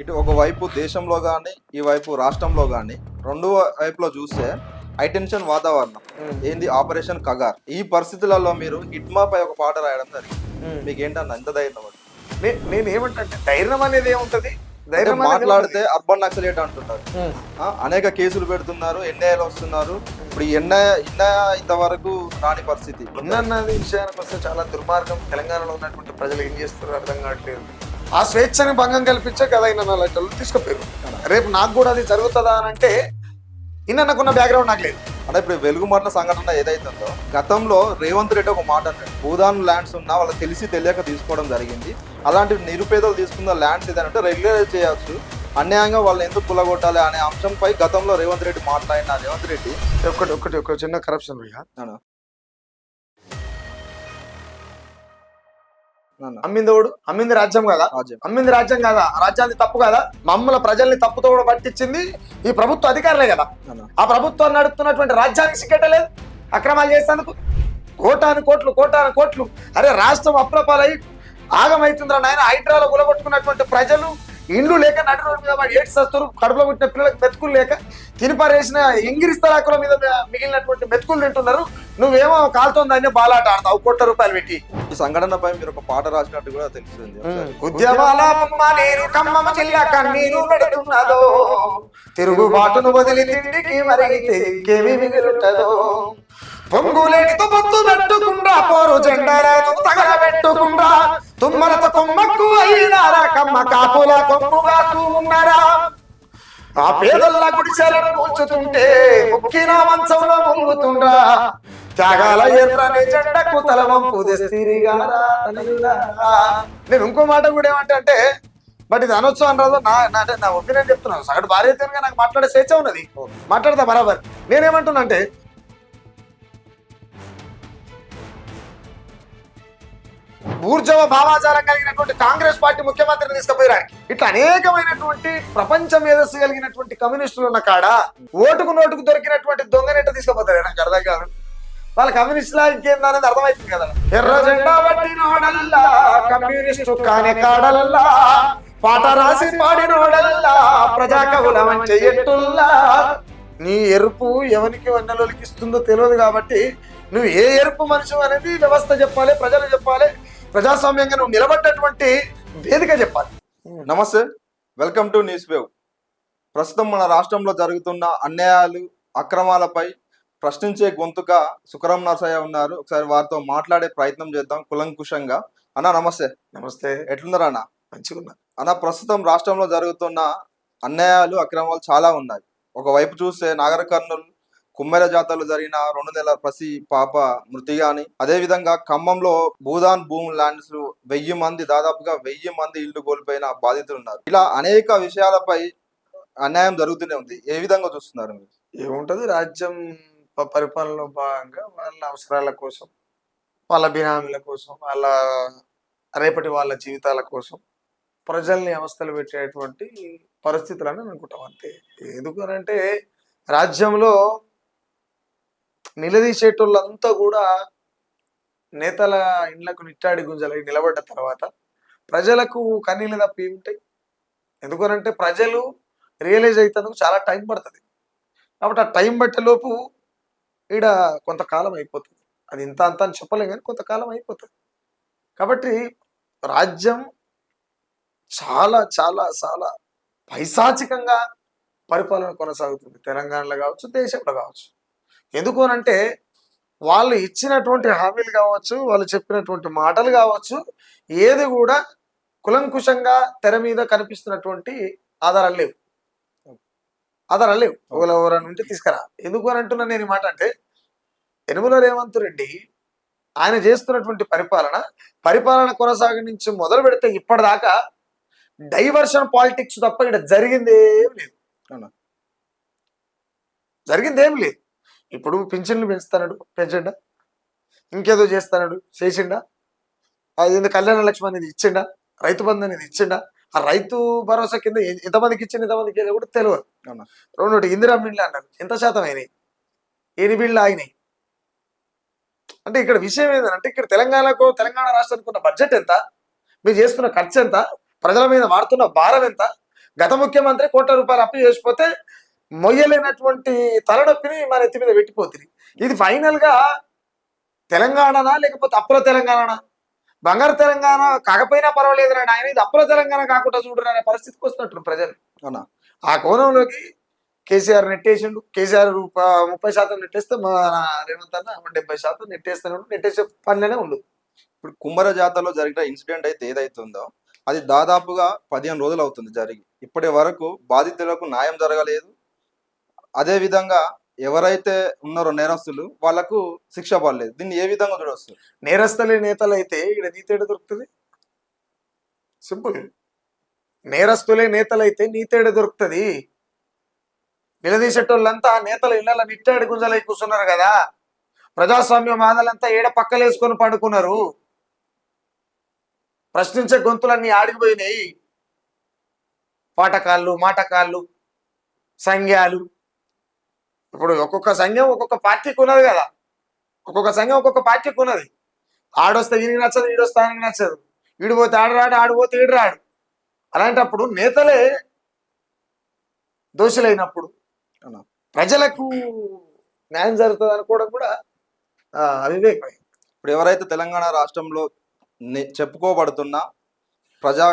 ఇటు ఒకవైపు దేశంలో కానీ ఈ వైపు రాష్ట్రంలో కానీ రెండు వైపులో చూస్తే హైటెన్షన్ వాతావరణం ఏంది ఆపరేషన్ కగార్. ఈ పరిస్థితులలో మీరు హిట్మా పై ఒక పాట రాయడం జరిగింది. మీకు ఏంటన్నా ఎంత ధైర్యం? నేను ఏమంటే ధైర్యం అనేది ఏముంటది, ధైర్యం మాట్లాడితే అర్బన్ నక్సలేట్ అంటున్నారు. అనేక కేసులు పెడుతున్నారు, ఎన్ఐఏలు వస్తున్నారు. ఇప్పుడు ఎన్ఐఏ ఇంతవరకు రాని పరిస్థితి. అన్నది విషయానికి వస్తే చాలా దుర్మార్గం. తెలంగాణలో ఉన్నటువంటి ప్రజలు ఏం చేస్తారో అర్థం కావట్లేదు. ఆ స్వేచ్ఛని భంగం కల్పించే కదా ఆయన నాలుగు తీసుకుపోయారు. రేపు నాకు కూడా అది జరుగుతుందా అని అంటే ఇన్నకున్న బ్యాక్గ్రౌండ్ నాకు లేదు. అంటే ఇప్పుడు వెలుగుమట్ల సంఘటన ఏదైతుందో గతంలో రేవంత్ రెడ్డి ఒక మాట అన్నాడు, భూదాన్ ల్యాండ్స్ ఉన్నా వాళ్ళకి తెలిసి తెలియక తీసుకోవడం జరిగింది. అలాంటి నిరుపేదలు తీసుకున్న ల్యాండ్స్ ఏదంటే రెగ్యులరైజ్ చేయవచ్చు, అన్యాయంగా వాళ్ళని ఎందుకు కులగొట్టాలి అనే అంశంపై గతంలో రేవంత్ రెడ్డి మాట్లాడిన రేవంత్ రెడ్డి ఒక చిన్న కరప్షన్ అమ్మిందోడు అమ్మింది రాజ్యం కదా, అమ్మింది రాజ్యం కదా, రాజ్యాన్ని తప్పు కదా, మమ్మల్ని ప్రజల్ని తప్పుతో కూడా పట్టించింది ఈ ప్రభుత్వ అధికారులే కదా. ఆ ప్రభుత్వం నడుపుతున్నటువంటి రాజ్యానికి సిగ్గట్టలేదు అక్రమాలు చేసేందుకు. కోటాను కోట్లు. అరే రాష్ట్రం అప్రపాలై ఆగమవుతుందిరా నాయన. హైడ్రాలో గులగొట్టుకున్నటువంటి ప్రజలు ఇండ్లు లేక నడి రోడ్డు మీద వాడు ఏడ్చేస్తారు. కడుపులో పుట్టిన పిల్లలకు మెతుకులు లేక తినిపారేసిన ఇంగిరిస్తరాకుల మీద మిగిలినటువంటి మెతుకులు తింటున్నారు. నువ్వేమో కాలుతోందాన్ని బాలాట ఆడతావు కోట్ల రూపాయలు పెట్టి. ఈ సంఘటనపై మీరు ఒక పాట రాసినట్టు కూడా తెలుస్తుంది. తిరుగుబాటును వదిలి తిండికి మరిగితే ఇంకేమీ మిగులుంటదో. పొంగులేటితో పొత్తు పెట్టుకుండా పోరు జెండాలను తగలబెట్టుకుండా తుమ్మలతో కొమ్మక్కు అయినారా కమ్మ కాపుల కొమ్ముగా ఉన్నారా. ఆ పేదల్లా గుడిసెలను కూర్చుతుంటే ముక్కిన మంచంలో ముంగుతుండ్రా. త్యాగాల ఎర్రని జెండకు తల వంపు తెస్తిరిగారా. నేను ఇంకో మాట కూడా ఏమంటే బట్ ఇది అనొచ్చు అనరాదు నా ఒపీనియన్ చెప్తున్నాను. సగటు భార్యతగా నాకు మాట్లాడే స్వేచ్ఛ ఉన్నది, మాట్లాడతా బరాబర్. నేనేమంటున్నా అంటే ఊర్జవ భావాచారం కలిగినటువంటి కాంగ్రెస్ పార్టీ ముఖ్యమంత్రిని తీసుకుపోయారు. ఇట్లా అనేకమైనటువంటి ప్రపంచ మేధస్సు కలిగినటువంటి కమ్యూనిస్టులు ఉన్న కాడ ఓటుకు నోటుకు దొరికినటువంటి దొంగనెట్ట తీసుకుపోతారు. నాకు అర్థం కాదు. వాళ్ళ కమ్యూనిస్టులా ఇంకేందా అనేది అర్థమవుతుంది కదా. ఎర్ర జెండా పట్టినోడల్లా కమ్యూనిస్టు కానే కాడల్లా పాట రాసి పాడినోడల్లా ప్రజా కవుల చెయ్యట్టుల్లా. నీ ఎరుపు ఎవరికి వన్నెలొలికిస్తుందో తెలియదు కాబట్టి నువ్వు ఏ ఎరుపు మనిషి అనేది వ్యవస్థ చెప్పాలి, ప్రజలు చెప్పాలి, ప్రజాస్వామ్యంగా నువ్వు నిలబడ్డటువంటి వేదిక చెప్పాలి. నమస్తే, వెల్కమ్ టు న్యూస్ వేవ్. ప్రస్తుతం మన రాష్ట్రంలో జరుగుతున్న అన్యాయాలు అక్రమాలపై ప్రశ్నించే గొంతుగా సుకరం నరసయ్య ఉన్నారు. ఒకసారి వారితో మాట్లాడే ప్రయత్నం చేద్దాం కులంకుశంగా. అన్న నమస్తే. నమస్తే, ఎట్లున్నారా అన్న? మంచిగా అన్న, ప్రస్తుతం రాష్ట్రంలో జరుగుతున్న అన్యాయాలు అక్రమాలు చాలా ఉన్నాయి. ఒకవైపు చూస్తే నాగర్ కర్నూలు కుమ్మెర జాతరలో జరిగిన 2 నెలల పసి పాప మృతి గాని, అదే విధంగా ఖమ్మంలో భూదాన్ భూమి ల్యాండ్స్ దాదాపుగా 1000 మంది ఇల్లు కోల్పోయిన బాధితులు ఉన్నారు. ఇలా అనేక విషయాలపై అన్యాయం జరుగుతూనే ఉంది. ఏ విధంగా చూస్తున్నారు మీరు? ఏముంటది, రాజ్యం పరిపాలనలో భాగంగా వాళ్ళ అవసరాల కోసం, వాళ్ళ బినామీల కోసం, వాళ్ళ రేపటి వాళ్ళ జీవితాల కోసం ప్రజల్ని అవస్థలు పెట్టేటువంటి పరిస్థితులని అనుకుంటాం అంతే. ఎందుకనంటే రాజ్యంలో నిలదీసేటోళ్ళంతా కూడా నేతల ఇండ్లకు నిట్టాడి గుంజలై నిలబడ్డ తర్వాత ప్రజలకు కన్నీళ్ళు తప్పి ఉంటాయి. ఎందుకనంటే ప్రజలు రియలైజ్ అవుతానికి చాలా టైం పడుతుంది. కాబట్టి ఆ టైం బట్టేలోపు ఈడ కొంతకాలం అయిపోతుంది. అది ఇంత అంత అని చెప్పలేం కానీ కొంతకాలం అయిపోతుంది. కాబట్టి రాజ్యం చాలా చాలా చాలా పైశాచికంగా పరిపాలన కొనసాగుతుంది. తెలంగాణలో కావచ్చు, దేశంలో కావచ్చు. ఎందుకు అనంటే వాళ్ళు ఇచ్చినటువంటి హామీలు కావచ్చు, వాళ్ళు చెప్పినటువంటి మాటలు కావచ్చు, ఏది కూడా కులంకుశంగా తెర మీద కనిపిస్తున్నటువంటి ఆధారాలు లేవు. ఎవరెవరి నుంచి తీసుకురా. ఎందుకు అని అంటున్నా నేను ఈ మాట అంటే, యనమల రేవంత్ రెడ్డి ఆయన చేస్తున్నటువంటి పరిపాలన కొనసాగి నుంచి మొదలు పెడితే ఇప్పటిదాకా డైవర్షన్ పాలిటిక్స్ తప్ప ఇక్కడ జరిగిందేమి లేదు. ఇప్పుడు పింఛన్లు పెంచండా, ఇంకేదో చేసిండా, అది కళ్యాణ లక్ష్మి అనేది ఇచ్చిండా, రైతు బంధు అనేది ఇచ్చిండా, ఆ రైతు భరోసా కింద ఎంతమందికి ఇచ్చింది ఎంతమందికి కూడా తెలియదు. 2 ఇందిరా బిల్లు అన్నారు, ఎంత శాతం అయినాయి, ఎన్ని బిల్లు ఆగినాయి. అంటే ఇక్కడ విషయం ఏంటంటే ఇక్కడ తెలంగాణ రాష్ట్రానికి ఉన్న బడ్జెట్ ఎంత, మీరు చేస్తున్న ఖర్చు ఎంత, ప్రజల మీద వాడుతున్న భారం ఎంత, గత ముఖ్యమంత్రి ₹1,00,00,000 అప్పు చేసిపోతే మొయ్యలేనటువంటి తలనొప్పిని మన ఎత్తి మీద పెట్టిపోతుంది. ఇది ఫైనల్ గా తెలంగాణనా లేకపోతే అప్పుల తెలంగాణనా? బంగారు తెలంగాణ కాకపోయినా పర్వాలేదు రా ఆయన, ఇది అప్పుల తెలంగాణ కాకుండా చూడరు అనే పరిస్థితికి వస్తున్నట్టు ప్రజలు. అవునా? ఆ కోణంలోకి కేసీఆర్ నెట్టేసిండు. కేసీఆర్ 30% నెట్టేస్తే మన రేవంత్ అన్న 70% నెట్టేస్తూనే ఉండు, నెట్టేసే పనిలోనే ఉండు. ఇప్పుడు కుమ్మర జాతరలో జరిగిన ఇన్సిడెంట్ అయితే ఏదైతుందో అది దాదాపుగా 15 రోజులు అవుతుంది జరిగి. ఇప్పటి వరకు బాధితులకు న్యాయం జరగలేదు. అదే విధంగా ఎవరైతే ఉన్నారో నేరస్తులు వాళ్ళకు శిక్ష పడలేదు. దీన్ని ఏ విధంగా చూడొచ్చు? నేరస్తులే నేతలు అయితే ఇక్కడ నీతేడ దొరుకుతుంది? సింపుల్. నేరస్తులే నేతలైతే నీతేడ దొరుకుతుంది? నిలదీసేటోళ్ళంతా నేతల ఇళ్ళ నిట్టాడి గుంజలై కూర్చున్నారు కదా. ప్రజాస్వామ్య మాదలంతా ఏడ పక్కలేసుకొని పండుకున్నారు. ప్రశ్నించే గొంతులన్నీ ఆడిపోయినాయి. పాటకాళ్ళు, మాటకాళ్ళు, సంఘాలు. ఇప్పుడు ఒక్కొక్క సంఘం ఒక్కొక్క పార్టీకి ఉన్నది కదా. ఒక్కొక్క సంఘం ఒక్కొక్క పార్టీకి ఉన్నది. ఆడొస్తే ఈయనకి నచ్చదు, ఈడొస్తే ఆయనకి నచ్చదు. ఈడిపోతే ఆడరాడు, ఆడిపోతే ఈడు రాడు. అలాంటప్పుడు నేతలే దోషులైనప్పుడు ప్రజలకు న్యాయం జరుగుతుంది అనుకోవడం కూడా అవివేకమే. ఇప్పుడు ఎవరైతే తెలంగాణ రాష్ట్రంలో చెప్పుకోబడుతున్న ప్రజా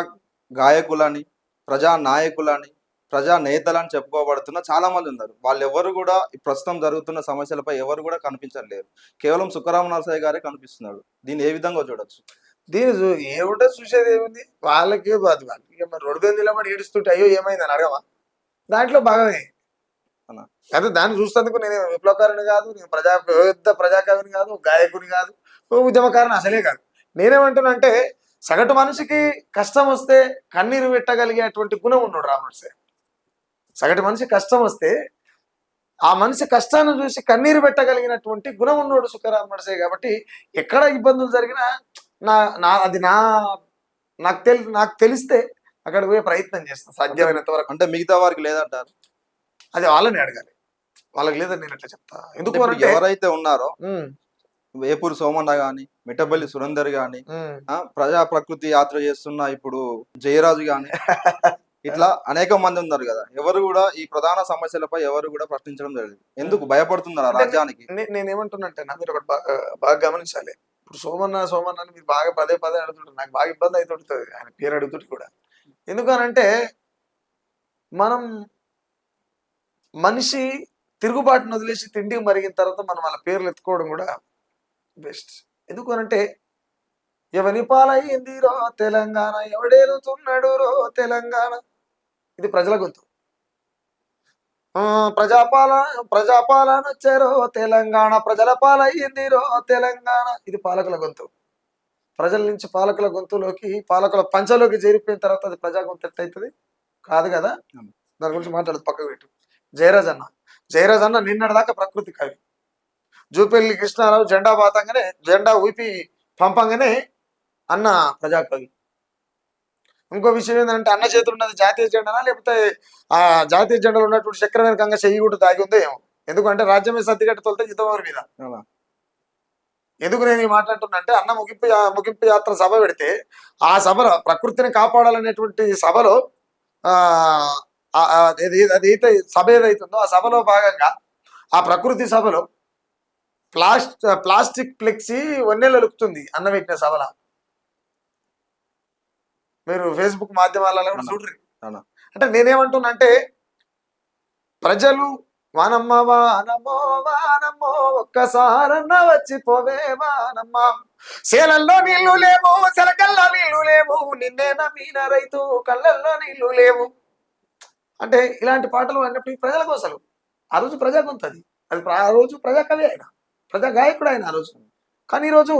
గాయకులని, ప్రజా నాయకులని, ప్రజా నేతలని చెప్పుకోబడుతున్న చాలా మంది ఉన్నారు. వాళ్ళు ఎవరు కూడా ప్రస్తుతం జరుగుతున్న సమస్యలపై ఎవరు కూడా కనిపించలేరు. కేవలం సుఖరామ నరసయ్య గారే కనిపిస్తున్నాడు. దీన్ని ఏ విధంగా చూడొచ్చు? దీని ఏముంటుంది, చూసేది ఏముంది? వాళ్ళకి రోడ్డు మీద నిలబడి ఏడుస్తుంటే అయ్యో ఏమైందని అడగమా? దాంట్లో భాగమే. అదే దాన్ని చూసేందుకు నేను విప్లవకారుని కాదు, నేను పెద్ద ప్రజాకవిని కాదు, గాయకుని కాదు, ఉద్యమకారుని అసలే కాదు. నేనేమంటున్నా అంటే సగటు మనిషికి కష్టం వస్తే కన్నీరు పెట్టగలిగేటువంటి గుణం ఉన్నాడు రామనరసయ్య. సగటు మనిషి కష్టం వస్తే ఆ మనిషి కష్టాన్ని చూసి కన్నీరు పెట్టగలిగినటువంటి గుణం ఉన్నాడు సుఖరామ నరసయ్య. కాబట్టి ఎక్కడ ఇబ్బందులు జరిగినా అది నాకు తెలిస్తే అక్కడ పోయే ప్రయత్నం చేస్తాను సాధ్యమైనంత వరకు. అంటే మిగతా వారికి లేదంటారు? అది వాళ్ళని అడగాలి. వాళ్ళకి లేదని నేను ఎట్లా చెప్తా? ఎందుకు ఎవరైతే ఉన్నారో వేపూరు సోమన్న గాని, మిట్టపల్లి సురేందర్ గాని, ప్రజా ప్రకృతి యాత్ర చేస్తున్న ఇప్పుడు జయరాజు గాని, ఇట్లా అనేక మంది ఉన్నారు కదా. ఎవరు కూడా ఈ ప్రధాన సమస్యలపై ఎవరు కూడా ప్రశ్నించడం జరిగింది. ఎందుకు భయపడుతున్నారు రాజ్యానికి? నేనేమంటున్నంటే మీరు ఒకటి బాగా గమనించాలి. ఇప్పుడు సోమన్న అని మీరు బాగా పదే అడుగుతుంటారు. నాకు బాగా ఇబ్బంది అవుతుంటుంది ఆయన పేరు అడుగుతుంటే కూడా. ఎందుకనంటే మనం మనిషి తిరుగుబాటును వదిలేసి తిండికి మరిగిన తర్వాత మనం వాళ్ళ పేర్లు ఎత్తుకోవడం కూడా బెస్ట్. ఎందుకనంటే ఎవని పాలయ్యిందిరో తెలంగాణ, ఎవడేలుతున్నాడు రో తెలంగాణ. ఇది ప్రజల గొంతు. ప్రజాపాలన వచ్చారో తెలంగాణ, ప్రజల పాలయ్యిందిరో తెలంగాణ. ఇది పాలకుల గొంతు. ప్రజల నుంచి పాలకుల గొంతులోకి, పాలకుల పంచలోకి చేరిపోయిన తర్వాత అది ప్రజా గొంతు ఎట్టయితుంది? కాదు కదా. దాని గురించి మాట్లాడదు, పక్కకు పెట్టు. జయరాజ్ అన్న నిన్నటిదాకా ప్రకృతి కవి. జూపల్లి కృష్ణారావు జెండా ఊపి పంపంగానే అన్న ప్రజాకవి. ఇంకో విషయం ఏంటంటే అన్న చేతులు ఉన్నది జాతీయ జెండానా లేకపోతే ఆ జాతీయ జెండాలో ఉన్నటువంటి చక్రం వెనకంగా చెయ్యి కూడా దాగి ఉందో ఏమో. ఎందుకంటే రాజ్యమే సర్దిగట్టు తొలితే యుద్ధం మీద. ఎందుకు నేను ఈ మాట అంటున్నా అంటే అన్న ముగింపు యాత్ర సభ పెడితే ఆ సభలో ప్రకృతిని కాపాడాలనేటువంటి సభలో అదైతే సభ ఏదైతుందో ఆ సభలో భాగంగా ఆ ప్రకృతి సభలో ప్లాస్టిక్ ఫ్లెక్సీ వన్నెలు అలుపుతుంది అన్న పెట్టిన సభల. మీరు ఫేస్బుక్ మాధ్యమాలలో కూడా చూడ్రి. అంటే నేనేమంటున్నా అంటే ప్రజలు వానమ్మ వానమ్మో వానమ్మో ఒక్కసారన్నా వచ్చిపోవే వానమ్మ, సేలల్లో నీళ్లు లేవు సెలకల్లో నీళ్లు లేవు, నిన్నే నమ్మిన రైతు కళ్ళల్లో నీళ్లు లేవు. అంటే ఇలాంటి పాటలు అన్నప్పుడు ప్రజల కోసలు ఆ రోజు ప్రజా గొంతది. అది ఆ రోజు ప్రజాకవి ఆయన, ప్రజా గాయకుడు ఆయన ఆ రోజు. కానీ ఈరోజు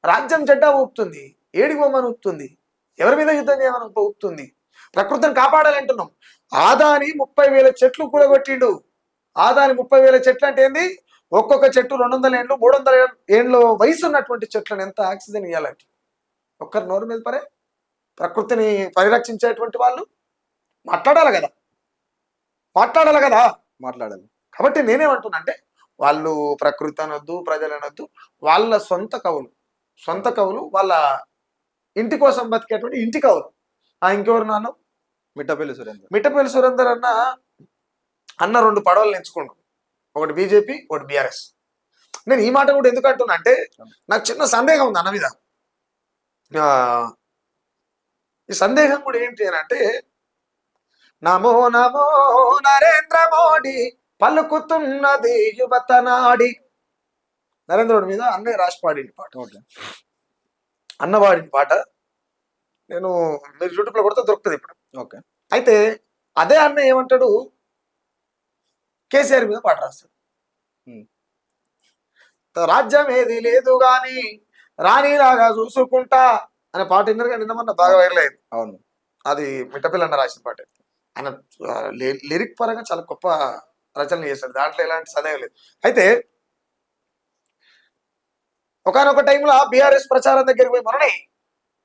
రాజ్యం జెండా ఊపుతుంది, ఏడికి బొమ్మను ఊపుతుంది, ఎవరి మీద యుద్ధం చేయమని ఊపుతుంది. ప్రకృతిని కాపాడాలంటున్నాం. ఆదాని 30,000 చెట్లు కూలగొట్టిండు. ఆదాని 30,000 చెట్లు అంటే ఏంది? ఒక్కొక్క చెట్టు 200 ఏళ్ళు 300 ఏళ్ళు వయసు ఉన్నటువంటి చెట్లను ఎంత ఆక్సిజన్ ఇవ్వాలంటే ఒక్కరు నోరు మీద పరే. ప్రకృతిని పరిరక్షించేటువంటి వాళ్ళు మాట్లాడాలి కదా. కాబట్టి నేనేమంటున్నా అంటే వాళ్ళు ప్రకృతి అనొద్దు, ప్రజలు అనొద్దు, వాళ్ళ సొంత కవులు వాళ్ళ ఇంటి కోసం బతికేటువంటి ఇంటి కవులు. ఇంకెవరు నాన్న మిట్టపల్లి సురేందర్. మిట్టపల్లి సురేందర్ అన్న 2 పడవలు ఎంచుకోండు, ఒకటి బీజేపీ ఒకటి బీఆర్ఎస్. నేను ఈ మాట కూడా ఎందుకు అంటున్నా అంటే నాకు చిన్న సందేహం ఉంది అన్న మీద. ఆ, ఈ సందేహం కూడా ఏంటి అని అంటే, నమో నమో నరేంద్ర మోడీ పలుకుతున్నది యువత నాడి. నరేంద్ర మోడీ మీద అన్నయ్య రాసి పాడిన పాట, ఓకే. అన్న పాడిన పాట. నేను మీరు యూట్యూబ్లో కొడితే దొరుకుతుంది ఇప్పుడు. ఓకే. అయితే అదే అన్న ఏమంటాడు, కేసీఆర్ మీద పాట రాస్తాడు. రాజ్యం ఏది లేదు గాని రాణిలాగా చూసుకుంటా అనే పాట విన్నారు కానీ నిన్న మొన్న బాగా వైరల్ అయింది. అవును, అది మిట్టపల్లి అన్న రాసిన పాట. ఆయన లిరిక్ పరంగా చాలా గొప్ప రచనలు చేశాడు, దాంట్లో ఎలాంటి సందేహం లేదు. అయితే ఒకనొక టైంలో బీఆర్ఎస్ ప్రచారం దగ్గరికి పోయి, మొన్ననే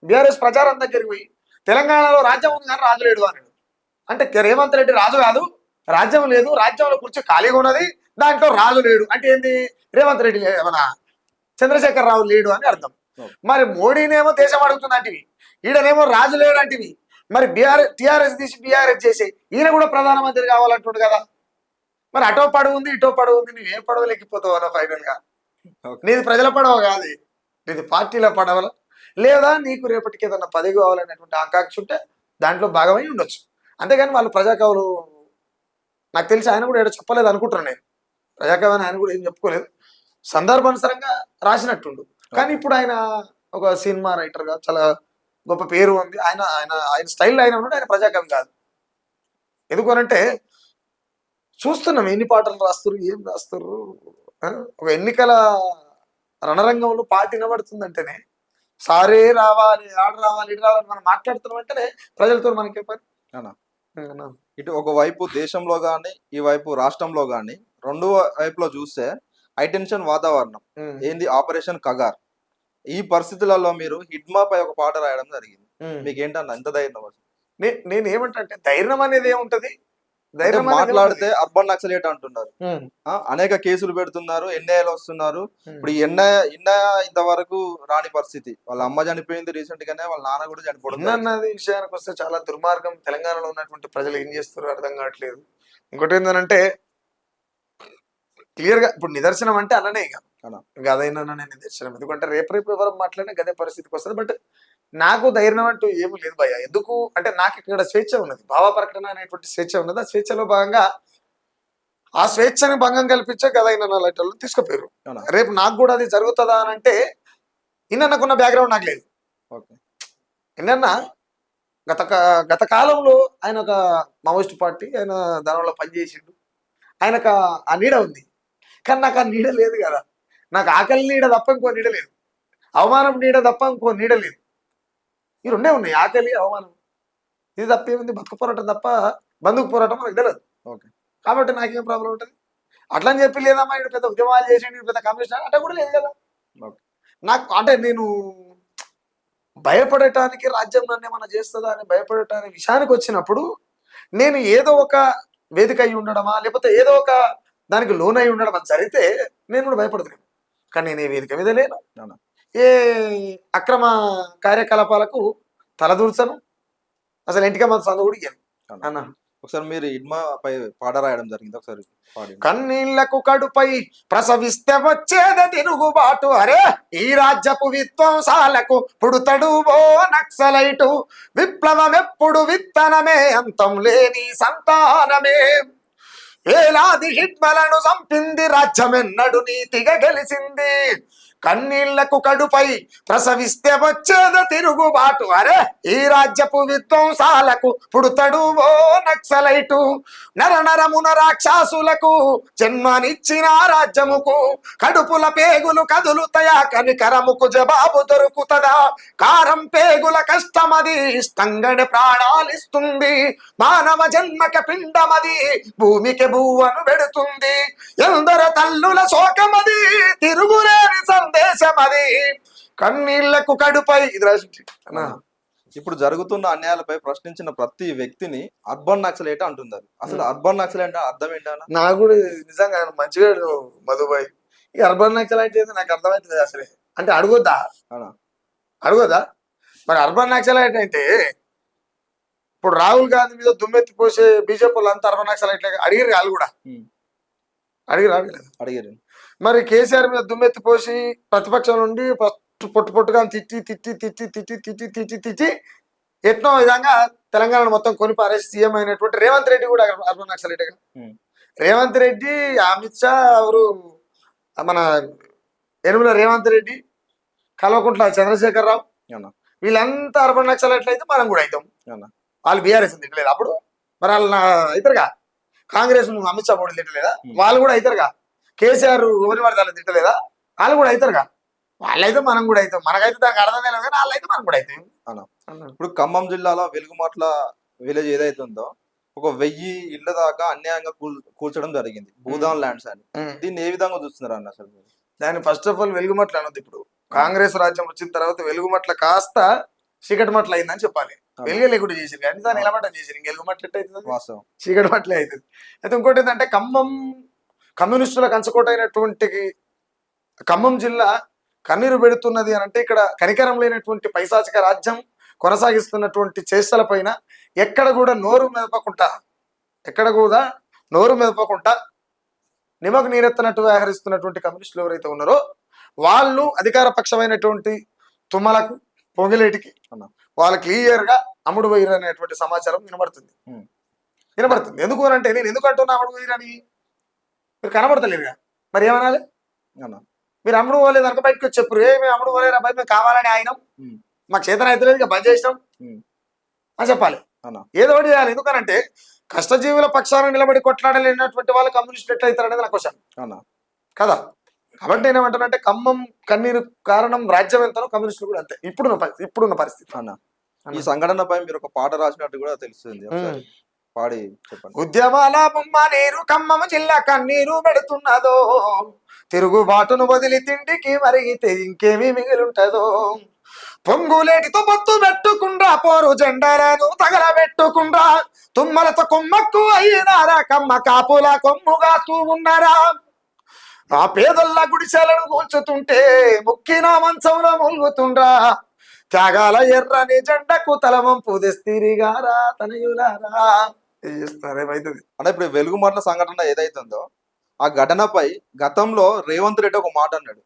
బీఆర్ఎస్ ప్రచారం దగ్గరికి పోయి తెలంగాణలో రాజ్యం ఉంది కానీ రాజు లేడు అన్నాడు. అంటే రేవంత్ రెడ్డి రాజు కాదు, రాజ్యం లేదు, రాజ్యంలో కూర్చో ఖాళీగా ఉన్నది, దాంట్లో రాజు లేడు అంటే ఏంది, రేవంత్ రెడ్డి మన చంద్రశేఖర్ రావు లేడు అని అర్థం. మరి మోడీనేమో దేశం అడుగుతుందంటివి, ఈడనేమో రాజు లేడు అంటివి. మరి టీఆర్ఎస్ తీసి బీఆర్ఎస్ చేసి ఈయన కూడా ప్రధానమంత్రి కావాలంటుండు కదా. మరి అటో పడవ ఉంది ఇటో పడవ ఉంది, నువ్వు ఏ పడవలు ఎక్కిపోతావు అన్న ఫైనల్ గా? నీది ప్రజల పడవ కాదు, నీది పార్టీల పడవల. లేదా నీకు రేపటికి ఏదన్నా పదవి కావాలనేటువంటి ఆకాంక్ష ఉంటే దాంట్లో భాగమై ఉండొచ్చు. అంతేగాని వాళ్ళు ప్రజాకవులు, నాకు తెలిసి ఆయన కూడా ఏదో చెప్పలేదు అనుకుంటున్నాను నేను. ప్రజాకవి అని ఆయన కూడా ఏం చెప్పుకోలేదు, సందర్భానుసారంగా రాసినట్టుండు. కానీ ఇప్పుడు ఆయన ఒక సినిమా రైటర్ గా చాలా గొప్ప పేరు ఉంది. ఆయన ఆయన ఆయన స్టైల్ ఆయన ఉన్నాడు, ఆయన ప్రజాకవి కాదు. ఎందుకనంటే చూస్తున్నాం ఎన్ని పాటలు రాస్తారు, ఏం రాస్తారు. ఒక ఎన్నికల రణరంగంలో పాట వినబడుతుందంటేనే సారే రావాలి, ఆడ రావాలి, ఇటు రావాలి మనం మాట్లాడుతున్నాం అంటేనే ప్రజలతో మనకే పని. ఇటు ఒక వైపు దేశంలో గాని ఈ వైపు రాష్ట్రంలో గాని రెండు వైపులో చూస్తే హైటెన్షన్ వాతావరణం. ఏంది ఆపరేషన్ కగార్. ఈ పరిస్థితులలో మీరు హిడ్మా పై ఒక పాట రాయడం జరిగింది. మీకు ఏంటన్న ఎంత ధైర్యం? నేను ఏమంటే ధైర్యం అనేది ఏముంటది, ధైర్యం మాట్లాడితే అర్బన్ నక్సలేట్ అంటున్నారు, అనేక కేసులు పెడుతున్నారు, ఎన్ఐఏలు వస్తున్నారు. ఇప్పుడు ఎన్ఐఏ ఇంతవరకు రాని పరిస్థితి. వాళ్ళ అమ్మ చనిపోయింది రీసెంట్ గానే, వాళ్ళ నాన్న కూడా చనిపోయింది. అన్నది విషయానికి వస్తే చాలా దుర్మార్గం. తెలంగాణలో ఉన్నటువంటి ప్రజలు ఏం చేస్తారో అర్థం కావట్లేదు. ఇంకోటి ఏంటంటే క్లియర్ గా ఇప్పుడు నిదర్శనం అంటే అన్ననే ఇక అదైనా నేను నిదర్శనం. ఎందుకంటే రేపు ఎవరు మాట్లాడినా గదే పరిస్థితికి వస్తుంది. బట్ నాకు ధైర్యం అంటూ ఏమీ లేదు భయ్య. ఎందుకు అంటే నాకు ఇక్కడ స్వేచ్ఛ ఉన్నది, భావ ప్రకటన అనేటువంటి స్వేచ్ఛ ఉన్నది. ఆ స్వేచ్ఛలో భాగంగా ఆ స్వేచ్ఛని భంగం కల్పించే గదైన లైటర్లు తీసుకుపోయారు. రేపు నాకు కూడా అది జరుగుతుందా అని అంటే ఇన్నకున్న బ్యాక్గ్రౌండ్ నాకు లేదు. ఇన్న గత కాలంలో ఆయన ఒక మావోయిస్ట్ పార్టీ, ఆయన దానివల్ల పనిచేసిండు, ఆయనకు ఆ నీడ ఉంది. కానీ నాకు ఆ నీడ లేదు కదా. నాకు ఆకలి నీడ తప్ప ఇంకో నీడ లేదు, అవమానం నీడ తప్ప ఇంకో నీడ లేదు. ఈ రెండే ఉన్నాయి, ఆకలి అవమానం. ఇది తప్ప ఏముంది, బతుకు పోరాటం తప్ప బంధుకు పోరాటం మనకు తెలియదు. కాబట్టి నాకేం ప్రాబ్లం ఉంటుంది. అట్లా అని చెప్పి లేదమ్మా ఇక్కడ పెద్ద ఉద్యమాలు చేసి పెద్ద కమ్యూనిస్ట్ అట్లా కూడా లేదు కదా. నాకు అంటే నేను భయపడటానికి రాజ్యం నన్ను ఏమన్నా చేస్తుందా అని భయపడటానికి విషయానికి వచ్చినప్పుడు నేను ఏదో ఒక వేదిక అయి ఉండడమా లేకపోతే ఏదో ఒక దానికి లోన్ అయి ఉండడం అని జరిగితే నేను కూడా భయపడుతున్నాను. కానీ నేను ఏ వేదిక మీద లేను, ఏ అక్రమ కార్యకలాపాలకు తలదూర్చను, అసలు ఇంటికి మన సందు కూడా ఇయ్యను అన్న. ఒకసారి మీరు ఇడ్మా పై పాట రాయడం జరిగింది, ఒకసారి కన్నీళ్లకు కడుపై ప్రసవిస్తే వచ్చేది తిరుగుబాటు, అరే ఈ రాజ్యపు విధ్వంసాలకు పుడుతడు ఓ నక్సలైటు, విప్లవం ఎప్పుడు విత్తనమే అంతం లేని సంతానమే, ఏలాది హిట్మలను చంపింది రాజ్యమెన్నడు నీతిగా గెలిచింది, కన్నీళ్లకు కడుపై ప్రసవిస్తే వచ్చేది తిరుగుబాటు, అరే ఈ రాజ్యపు విధ్వంసాలకు పుడుతడు ఓ నక్సలైటు, నరనరమున రాక్షసులకు జన్మనిచ్చిన రాజ్యముకు కడుపుల పేగులు కదులుతయా, కనికరముకు జవాబు దొరుకుతదా, కారం పేగుల కష్టమది ఇష్టంగడి ప్రాణాలిస్తుంది, మానవ జన్మక పిండమది భూమికి భూవను పెడుతుంది, ఎందరో తల్లుల శోకమది తిరుగులేని దేశమది, కన్నీళ్లకు కడుపై. ఇప్పుడు జరుగుతున్న అన్యాయాలపై ప్రశ్నించిన ప్రతి వ్యక్తిని అర్బన్ నక్సలైట్ అంటున్నారు. అసలు అర్బన్ నక్సలైట్ అర్థం ఏంటన్నా? నాకు కూడా నిజంగా మంచిగా మధుబాయ్, ఈ అర్బన్ నక్సలైట్ అయితే నాకు అర్థమవుతుంది అసలే. అంటే అడగొద్దా? మరి అర్బన్ నక్సలైట్ అంటే ఇప్పుడు రాహుల్ గాంధీ మీద దుమ్మెత్తి పోసే బీజేపీ వాళ్ళు అంతా అర్బన్ నక్సలైట్లే అడిగారు వాళ్ళు కూడా అడగలేదు. అడిగారు. మరి కేసీఆర్ మీద దుమ్మెత్తి పోసి ప్రతిపక్షం నుండి పొట్టుగా తిట్టి తిట్టి తిట్టి తిట్టి తిట్టి తిట్టి తిట్టి ఎట్నో విధంగా తెలంగాణ మొత్తం కొని పారేసి సీఎం అయినటువంటి రేవంత్ రెడ్డి కూడా అర్బన్ నక్సలైట్. రేవంత్ రెడ్డి, అమిత్ షా, ఎవరు మన యనుమల రేవంత్ రెడ్డి, కల్వకుంట్ల చంద్రశేఖరరావు, వీళ్ళంతా అర్బన్ నక్సలైట్లు అయితే మనం కూడా అవుతాం. వాళ్ళు బీఆర్ఎస్ తిట్టలేదు అప్పుడు, మరి వాళ్ళు అవుతారుగా. కాంగ్రెస్ అమిత్ షా కూడా తిట్టలేదా? వాళ్ళు కూడా అవుతారుగా. కేసీఆర్ ఎవరి వాడతారు తిట్టలేదా? వాళ్ళు కూడా అవుతారుగా. వాళ్ళైతే మనం కూడా అవుతాం. మనకైతే దానికి అర్థమే లేదు కానీ వాళ్ళైతే మనం కూడా అవుతాం. ఇప్పుడు ఖమ్మం జిల్లాలో వెలుగుమట్ల విలేజ్ ఏదైతే ఉందో ఒక 1000 ఇళ్ల దాకా అన్యాయంగా కూల్చడం జరిగింది, భూదాన్ ల్యాండ్స్ అని. దీన్ని ఏ విధంగా చూస్తున్నారు అన్న అసలు? దాన్ని ఫస్ట్ ఆఫ్ ఆల్ వెలుగుమట్ల అనొద్దు. ఇప్పుడు కాంగ్రెస్ రాజ్యం వచ్చిన తర్వాత వెలుగుమట్ల కాస్త చీకటిమట్ల అయిందని చెప్పాలి. వెలుగే లేకుండా చేసారు కానీ దాన్ని నిలబడటం చేసారు. ఇంక వెలుగుమట్ల అవుతుంది, వాస్తవం చీకటిమట్లే అవుతుంది. అయితే ఇంకోటి ఏంటంటే ఖమ్మం కమ్యూనిస్టుల కంచుకోట అయినటువంటి ఖమ్మం జిల్లా కన్నీరు పెడుతున్నది అని అంటే ఇక్కడ కనికరం లేనటువంటి పైశాచిక రాజ్యం కొనసాగిస్తున్నటువంటి చేష్టల పైన ఎక్కడ కూడా నోరు మెదపకుండా నిమకు నీరెత్తనట్టు వ్యవహరిస్తున్నటువంటి కమ్యూనిస్టులు ఎవరైతే ఉన్నారో వాళ్ళు అధికార పక్షమైనటువంటి తుమ్మలకు, పొంగిలేటికి వాళ్ళు క్లియర్ గా అమ్ముడు పోయిరు అనేటువంటి సమాచారం వినబడుతుంది. ఎందుకు అంటే నేను ఎందుకు అంటున్నా అమ్ముడు పోయిరని? మీరు కనబడతలేరుగా, మరి ఏమనాలి? మీరు అమ్ముడు పోలేదు అనుక బయటకు వచ్చి చెప్పరు, మేము అమ్ముడు పోలేరు అబ్బాయి, మేము కావాలని ఆయన మాకు చేతన అయితే లేదు, ఇక బంద్ చేసినాం అని చెప్పాలి. ఏదో ఒకటి చేయాలి. ఎందుకనంటే కష్టజీవుల పక్షాన నిలబడి కొట్లాడలేనటువంటి వాళ్ళు కమ్యూనిస్ట్ ఎట్లా అవుతారు అనేది నా క్వశ్చన్ కదా. కాబట్టి నేనేమంటానంటే ఖమ్మం కన్నీరు కారణం రాజ్యం ఎంతనో కమ్యూనిస్టులు కూడా అంతే ఇప్పుడున్న పరిస్థితి. ఈ సంఘటనపై మీరు ఒక పాట రాసినట్టు కూడా తెలుస్తుంది, పాడి చెప్పండి. ఉద్యమాల బొమ్మ నీరు ఖమ్మం జిల్లా కన్నీరు పెడుతున్నదో, తిరుగుబాటును వదిలి తిండికి మరిగితే ఇంకేమీ మిగిలుంటదో, పొంగులేటితో బొత్తు పెట్టుకుండ్రా, పోరు జెండాలను తగలబెట్టుకుండ్రా, తుమ్మలతో కొమ్మక్కు అయినారా, కమ్మ కాపుల కొమ్ముగాస్తూ ఉన్నారా, ఆ పేదల్ల గుడిసెలను కూల్చుతుంటే ముక్కిన మంచంలో ములుగుతుండ్రా, త్యాగాల ఎర్రని జెండకు తలవంపు తెస్తిరిగారా తనయులారా. ఏమైతుంది అంటే ఇప్పుడు వెలుగుమట్ల సంఘటన ఏదైతుందో ఆ ఘటనపై గతంలో రేవంత్ రెడ్డి ఒక మాట అన్నాడు,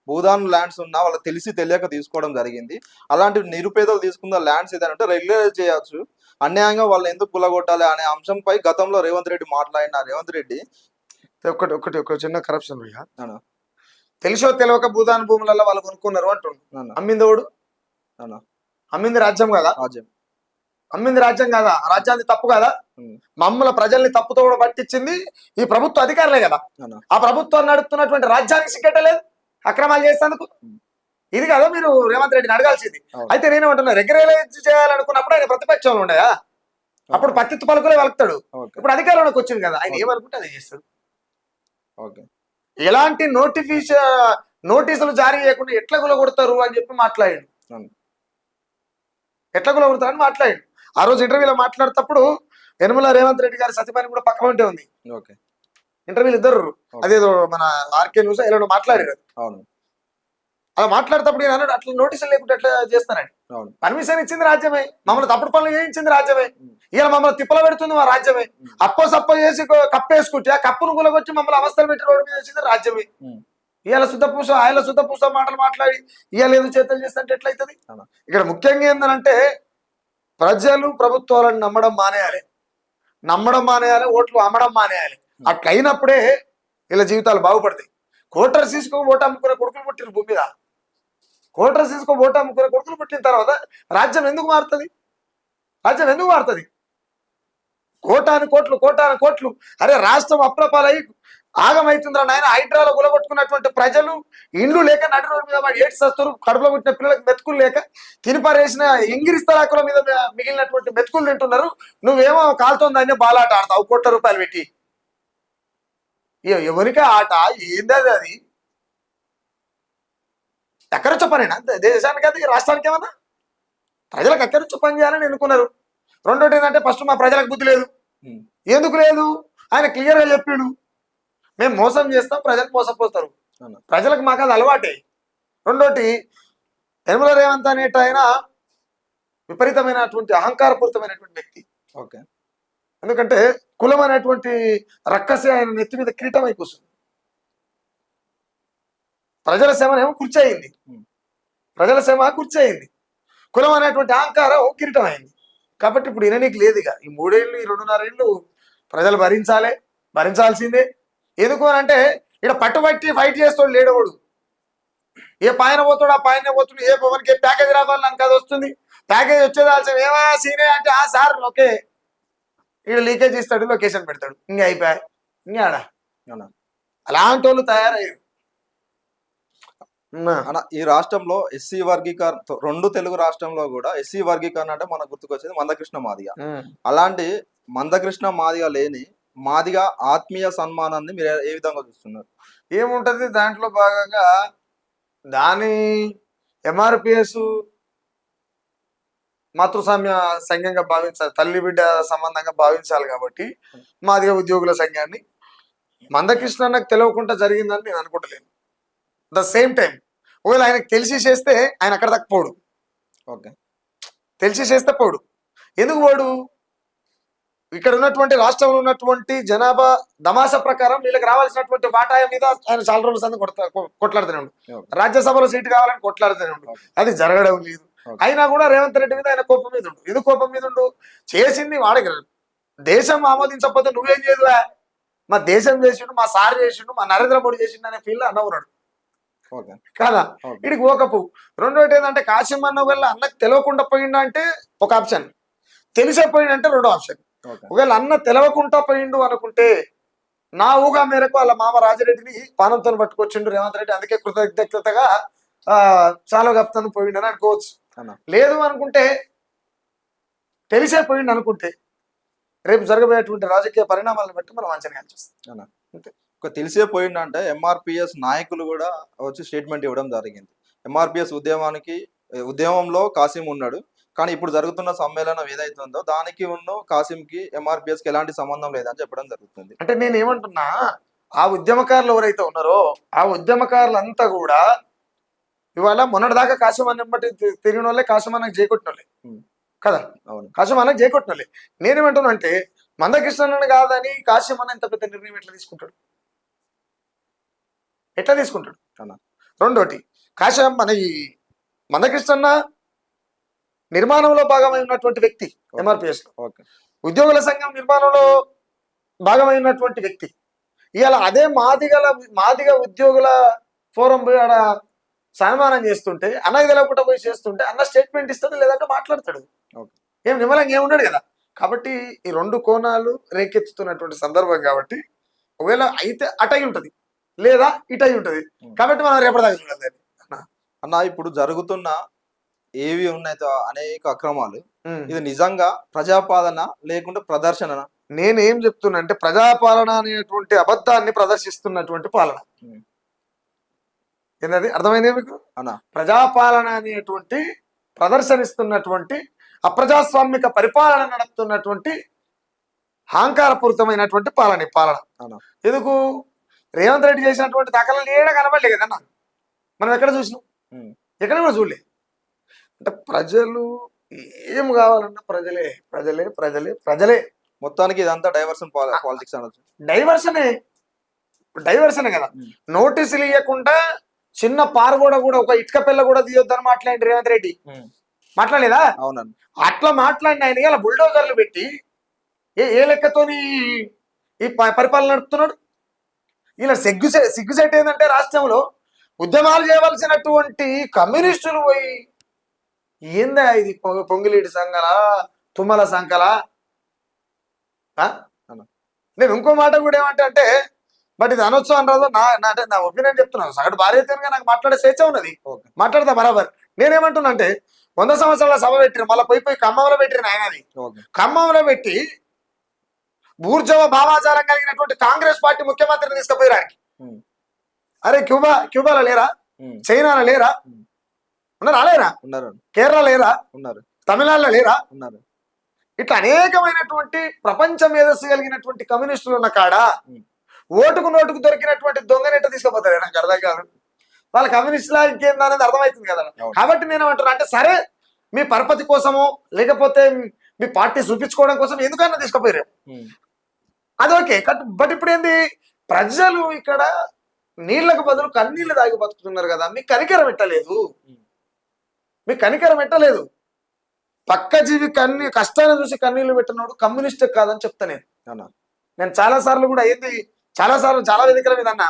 భూదాన్ ల్యాండ్స్ ఉన్నా వాళ్ళకి తెలిసి తెలియక తీసుకోవడం జరిగింది, అలాంటి నిరుపేదలు తీసుకున్న ల్యాండ్స్ ఏదంటే రెగ్యులరైజ్ చేయవచ్చు, అన్యాయంగా వాళ్ళు ఎందుకు కులగొట్టాలి అనే అంశంపై గతంలో రేవంత్ రెడ్డి మాట్లాడిన రేవంత్ రెడ్డి ఒక చిన్న కరప్షన్ తెలిసో తెలియక భూదాన్ భూములలో వాళ్ళు కొనుక్కున్నారు అంటుండు. అమ్మిందోడు అమ్మింది రాజ్యం కదా, అమ్మింది రాజ్యం కదా, రాజ్యాన్ని తప్పు కదా, మమ్మల్ని ప్రజల్ని తప్పుతో కూడా పట్టించింది ఈ ప్రభుత్వ అధికారులే కదా. ఆ ప్రభుత్వాన్ని నడుపుతున్నటువంటి రాజ్యానికి సిగ్గట్టలేదు అక్రమాలు చేసేందుకు. ఇది కదా మీరు రేవంత్ రెడ్డిని అడగాల్సింది. అయితే నేనేమంటున్నా, రెగ్యులరైజ్ చేయాలనుకున్నప్పుడు ఆయన ప్రతిపక్షంలో ఉండయా, అప్పుడు పత్తిత్తు పలుకులే వలుకుతాడు. ఇప్పుడు అధికారంలోకి వచ్చింది కదా, ఆయన ఏమనుకుంటే అది చేస్తాడు. ఎలాంటి నోటీసులు జారీ చేయకుండా ఎట్లా గులగొడతారు అని చెప్పి మాట్లాడాడు. ఎట్లా గులగొడతారని మాట్లాడాడు. ఆ రోజు ఇంటర్వ్యూలో మాట్లాడేటప్పుడు యనుమల రేవంత్ రెడ్డి గారి సతీమణి కూడా పక్క ఉంటే ఉంది ఇంటర్వ్యూలు ఇద్దరు. అదేదో మన ఆర్కే న్యూస్ ఇలా మాట్లాడారు. అలా మాట్లాడేటప్పుడు నేను అన్నాడు, అట్లా నోటీసులు లేకుండా ఎట్లా చేస్తానండి, పర్మిషన్ ఇచ్చింది రాజ్యమే, మమ్మల్ని తప్పుడు పనులు చేయించింది రాజ్యమే, ఇలా మమ్మల్ని తిప్పలు పెడుతుంది మా రాజ్యమే, అప్పో సప్పో చేసి కప్పేసుకుంటే ఆ కప్పును గులగొచ్చి మమ్మల్ని అవస్థలు పెట్టి రోడ్డు మీద వేసింది రాజ్యమే. ఇవాళ శుద్ధపూస ఆయన శుద్ధపూస మాటలు మాట్లాడి ఇవాళ ఏదో చేతలు చేస్తుంటే ఎట్లయితుంది? ఇక్కడ ముఖ్యంగా ఏంటంటే ప్రజలు ప్రభుత్వాలను నమ్మడం మానేయాలి, ఓట్లు అమ్మడం మానేయాలి. అట్లా అయినప్పుడే ఇలా జీవితాలు బాగుపడతాయి. కోటర్స్ తీసుకొని ఓటు అమ్ముకునే కొడుకులు పుట్టిన భూమి మీద, కోటర్స్ తీసుకొని ఓటు అమ్ముకునే కొడుకులు పుట్టిన తర్వాత రాజ్యం ఎందుకు మారుతుంది? కోటాను కోట్లు అరే రాష్ట్రం అప్రపాలై ఆగమవుతుందిరా నాయన. హైడ్రాలో గులగొట్టుకున్నటువంటి ప్రజలు ఇండ్లు లేక నడి రోడ్డు మీద ఏడ్స్ వస్తారు, కడుపులో పుట్టిన పిల్లలకు మెతుకులు లేక తినిపారేసిన ఇంగిరి స్థలాకుల మీద మిగిలినటువంటి మెతుకులు తింటున్నారు. నువ్వేమో కాలుతోందాన్ని బాలాట ఆడతావు కోట్ల రూపాయలు పెట్టి. ఎవరికే ఆట ఏందది? అది ఎక్కడొచ్చ పనేనా దేశానికి? అది రాష్ట్రానికి ఏమన్నా ప్రజలకు ఎక్కడొచ్చ పని చేయాలని ఎన్నుకున్నారు. రెండోటి ఏంటంటే ఫస్ట్ మా ప్రజలకు బుద్ధి లేదు. ఎందుకు లేదు? ఆయన క్లియర్గా చెప్పిండు, మేము మోసం చేస్తాం, ప్రజలకు మోసపోతారు, ప్రజలకు మాకు అది అలవాటే. రెండోటి యనుమల రేవంత్ అనేట ఆయన విపరీతమైనటువంటి అహంకారపూరితమైనటువంటి వ్యక్తి. ఓకే. ఎందుకంటే కులం అనేటువంటి రక్కసే ఆయన నెత్తి మీద కిరీటం అయి కూర్చుంది. ప్రజల సేవనేమో కుర్చీ అయింది. ఉమ్. ప్రజల సేవ కుర్చీ అయింది. కులం అనేటువంటి అహంకారం కిరీటం అయింది. కాబట్టి ఇప్పుడు ఈయననికి లేదు. ఇక ఈ 3 ఏళ్ళు ఈ 2.5 ఏళ్ళు ప్రజలు భరించాల్సిందే. ఎందుకు అని అంటే ఇక్కడ పట్టుబట్టి ఫైట్ చేస్తాడు లేడవాడు. ఏ పాయన పోతాడు ఆ పాయన పోతుడు, ఏ పవన్కి ప్యాకేజ్ రావాలి నాకు అది వస్తుంది, ప్యాకేజ్ వచ్చేదాల్సిన ఏమా సీనే అంటే ఆ సార్ ఓకే ఇక్కడ లీకేజ్ ఇస్తాడు, లొకేషన్ పెడతాడు, ఇంకా అయిపోయాయి. ఇంకా ఆడ అలాంటి వాళ్ళు తయారయ్యారు. ఈ రాష్ట్రంలో ఎస్సీ వర్గీకరణ 2 తెలుగు రాష్ట్రంలో కూడా ఎస్సీ వర్గీకరణ అంటే మనకు గుర్తుకొచ్చేది మందకృష్ణ మాదిగ. అలాంటి మందకృష్ణ మాదిగ లేని మాదిగ ఆత్మీయ సన్మానాన్ని మీరు ఏ విధంగా చూస్తున్నారు? ఏముంటది దాంట్లో భాగంగా దాని ఎంఆర్పిఎస్ మాతృస్వామ్య సంఘంగా భావించాలి, తల్లి బిడ్డ సంబంధంగా భావించాలి. కాబట్టి మాదిగ ఉద్యోగుల సంఘాన్ని మందకృష్ణ నాకు తెలియకుండా జరిగిందని నేను అనుకుంటలేను. ద సేమ్ టైం ఒకవేళ ఆయనకు తెలిసి చేస్తే ఆయన అక్కడ దాకా పోడు. ఓకే. తెలిసి చేస్తే పోడు. ఎందుకు పోడు? ఇక్కడ ఉన్నటువంటి రాష్ట్రంలో ఉన్నటువంటి జనాభా దమాషా ప్రకారం వీళ్ళకి రావాల్సినటువంటి వాటాయ మీద ఆయన చాలా రోజుల సంది కొట్లాడుతూనే ఉండు. రాజ్యసభలో సీటు కావాలని కొట్లాడుతూనే ఉండు. అది జరగడం లేదు. అయినా కూడా రేవంత్ రెడ్డి మీద ఆయన కోపం మీద ఉండు. ఎందుకు కోపం మీద ఉండు? చేసింది వాడికి దేశం ఆమోదించకపోతే నువ్వేం చేయదువా, మా దేశం చేసిండు, మా సార్ చేసిండు, మా నరేంద్ర మోడీ చేసిండు అనే ఫీల్ అన్నవున్నాడు కదా. ఇడికి ఓకపు. రెండోటి ఏంటంటే కాశీం అన్న వల్ల అన్నకు తెలియకుండా పోయిండు అంటే ఒక ఆప్షన్, తెలిసే పోయిండు అంటే రెండో ఆప్షన్. ఒకవేళ అన్న తెలవకుండా పోయిండు అనుకుంటే నా ఊగా మేరకు వాళ్ళ మామ రాజిరెడ్డిని పానంతో పట్టుకొచ్చిండు రేవంత్ రెడ్డి, అందుకే కృతజ్ఞతగా చాలా గప్తాను పోయిండు అని అనుకోవచ్చు. లేదు అనుకుంటే తెలిసే పోయిండు అనుకుంటే రేపు జరగబోయేటువంటి రాజకీయ పరిణామాలను బట్టి మనం అంచనా చేస్తాం. ఒక తెలిసే పోయిందంటే ఎంఆర్పిఎస్ నాయకులు కూడా వచ్చి స్టేట్మెంట్ ఇవ్వడం జరిగింది. ఎంఆర్పిఎస్ ఉద్యమంలో కాసిం ఉన్నాడు, కానీ ఇప్పుడు జరుగుతున్న సమ్మేళనం ఏదైతే ఉందో దానికి కాసింకి ఎంఆర్పిఎస్కి ఎలాంటి సంబంధం లేదని చెప్పడం జరుగుతుంది. అంటే నేను ఏమంటున్నా, ఆ ఉద్యమకారులు ఎవరైతే ఉన్నారో ఆ ఉద్యమకారులంతా కూడా ఇవాళ మొన్నటిదాకా కాశీం అన్న బట్టి తిరిగిన వాళ్ళే కాశీం అన్నకు చేకొట్టిన వాళ్ళే కదా. కాశీం అన్నకు చేకొట్టిన వాళ్ళే. నేనేమంటున్నా అంటే మందకృష్ణ కాదని కాశీం అన్న ఇంత పెద్ద నిర్ణయం ఎట్లా తీసుకుంటాడు? రెండోటి కాశీం మన ఈ మందకృష్ణ నిర్మాణంలో భాగమై ఉన్నటువంటి వ్యక్తి, ఎంఆర్పిఎస్ ఉద్యోగుల సంఘం నిర్మాణంలో భాగమై ఉన్నటువంటి వ్యక్తి. ఇవాళ అదే మాదిగ ఉద్యోగుల ఫోరం పోయి ఆడ సన్మానం చేస్తుంటే అన్నకి తెలవకుండా పోయి చేస్తుంటే అన్న స్టేట్మెంట్ ఇస్తాడు, లేదంటే మాట్లాడతాడు. ఏం నిమ్మలంగా ఏమున్నాడు కదా. కాబట్టి ఈ 2 కోణాలు రేకెత్తుతున్నటువంటి సందర్భం కాబట్టి ఒకవేళ అయితే అటై ఉంటది, లేదా ఇటై ఉంటది. కాబట్టి మనం రేపటిదాకా చూడాలి అన్న. ఇప్పుడు జరుగుతున్న ఏవి ఉన్నాయి అనేక అక్రమాలు, ఇది నిజంగా ప్రజాపాలన లేకుంటే ప్రదర్శన? నేనేం చెప్తున్నా అంటే ప్రజాపాలన అనేటువంటి అబద్ధాన్ని ప్రదర్శిస్తున్నటువంటి పాలన. ఏంటది అర్థమైంది మీకు? ప్రజాపాలన అనేటువంటి ప్రదర్శనిస్తున్నటువంటి అప్రజాస్వామిక పరిపాలన నడుపుతున్నటువంటి అహంకారపూరితమైనటువంటి పాలన. ఎందుకు? రేవంత్ రెడ్డి చేసినటువంటి దాఖలు ఏడా కనబడలే కదన్నా. మనం ఎక్కడ చూసినాం? ఎక్కడ కూడా చూడలే. అంటే ప్రజలు ఏం కావాలన్నా ప్రజలే ప్రజలే ప్రజలే ప్రజలే. మొత్తానికి ఇదంతా డైవర్షన్ పాలిటిక్స్ అనొచ్చు. డైవర్షనే కదా. నోటీసులు ఇవ్వకుండా చిన్న పారగోడ కూడా ఒక ఇటుక పిల్ల కూడా తీయొద్దని మాట్లాడి రేవంత్ రెడ్డి మాట్లాడలేదా? అవునండి. అట్లా మాట్లాడిన ఆయన ఇలా బుల్డోజర్లు పెట్టి ఏ లెక్కతోని ఈ పరిపాలన నడుపుతున్నాడు. ఇలా సిగ్గుసెట్ ఏంటంటే రాష్ట్రంలో ఉద్యమాలు చేయవలసినటువంటి కమ్యూనిస్టులు పోయి ఏందా ఇది పొంగిలేటి సంఘలా తుమ్మల సంఘలా. నేను ఇంకో మాట కూడా ఏమంటే బట్ ఇది అనొచ్చు అనరాదు నా ఒపీనియన్ చెప్తున్నాను. సగటు భార్య అయితే నాకు మాట్లాడే స్వేచ్ఛ ఉన్నది, మాట్లాడతా బరాబర్. నేనేమంటున్నా అంటే 100 సంవత్సరాల సభ పెట్టిన మళ్ళీ పోయి ఖమ్మంలో పెట్టిన ఆయనది. ఖమ్మంలో పెట్టి ఊర్జవ భావాచారం కలిగినటువంటి కాంగ్రెస్ పార్టీ ముఖ్యమంత్రిని తీసుకుపోయానికి. అరే క్యూబాలో లేరా? చైనాలో లేరా? రాలేరా? కేరళ లేరా? తమిళనాడులో లేరా? ఇట్లా అనేకమైనటువంటి ప్రపంచ మేధస్సు కలిగినటువంటి కమ్యూనిస్టులు ఉన్న కాడ ఓటుకు నోటుకు దొరికినటువంటి దొంగనెట్ట తీసుకుపోతారు. నాకు అర్థం కాదు. వాళ్ళ కమ్యూనిస్టులా ఇంకేందా అనేది అర్థమవుతుంది కదా. కాబట్టి నేను ఏమంటున్నా అంటే సరే మీ పరపతి కోసమో లేకపోతే మీ పార్టీ చూపించుకోవడం కోసం ఎందుకన్నా తీసుకుపోయారు, అది ఓకే. బట్ ఇప్పుడు ఏంది, ప్రజలు ఇక్కడ నీళ్లకు బదులు కన్నీళ్లు తాగి బతుకుతున్నారు కదా, మీకు కనికరం పెట్టలేదు, మీకు కనికరం పెట్టలేదు. పక్క జీవి కష్టాన్ని చూసి కన్నీళ్లు పెట్టినోడు కమ్యూనిస్ట్ కాదని చెప్తా నేను చాలా సార్లు కూడా ఏంది, చాలా వేదికల మీద అన్నా,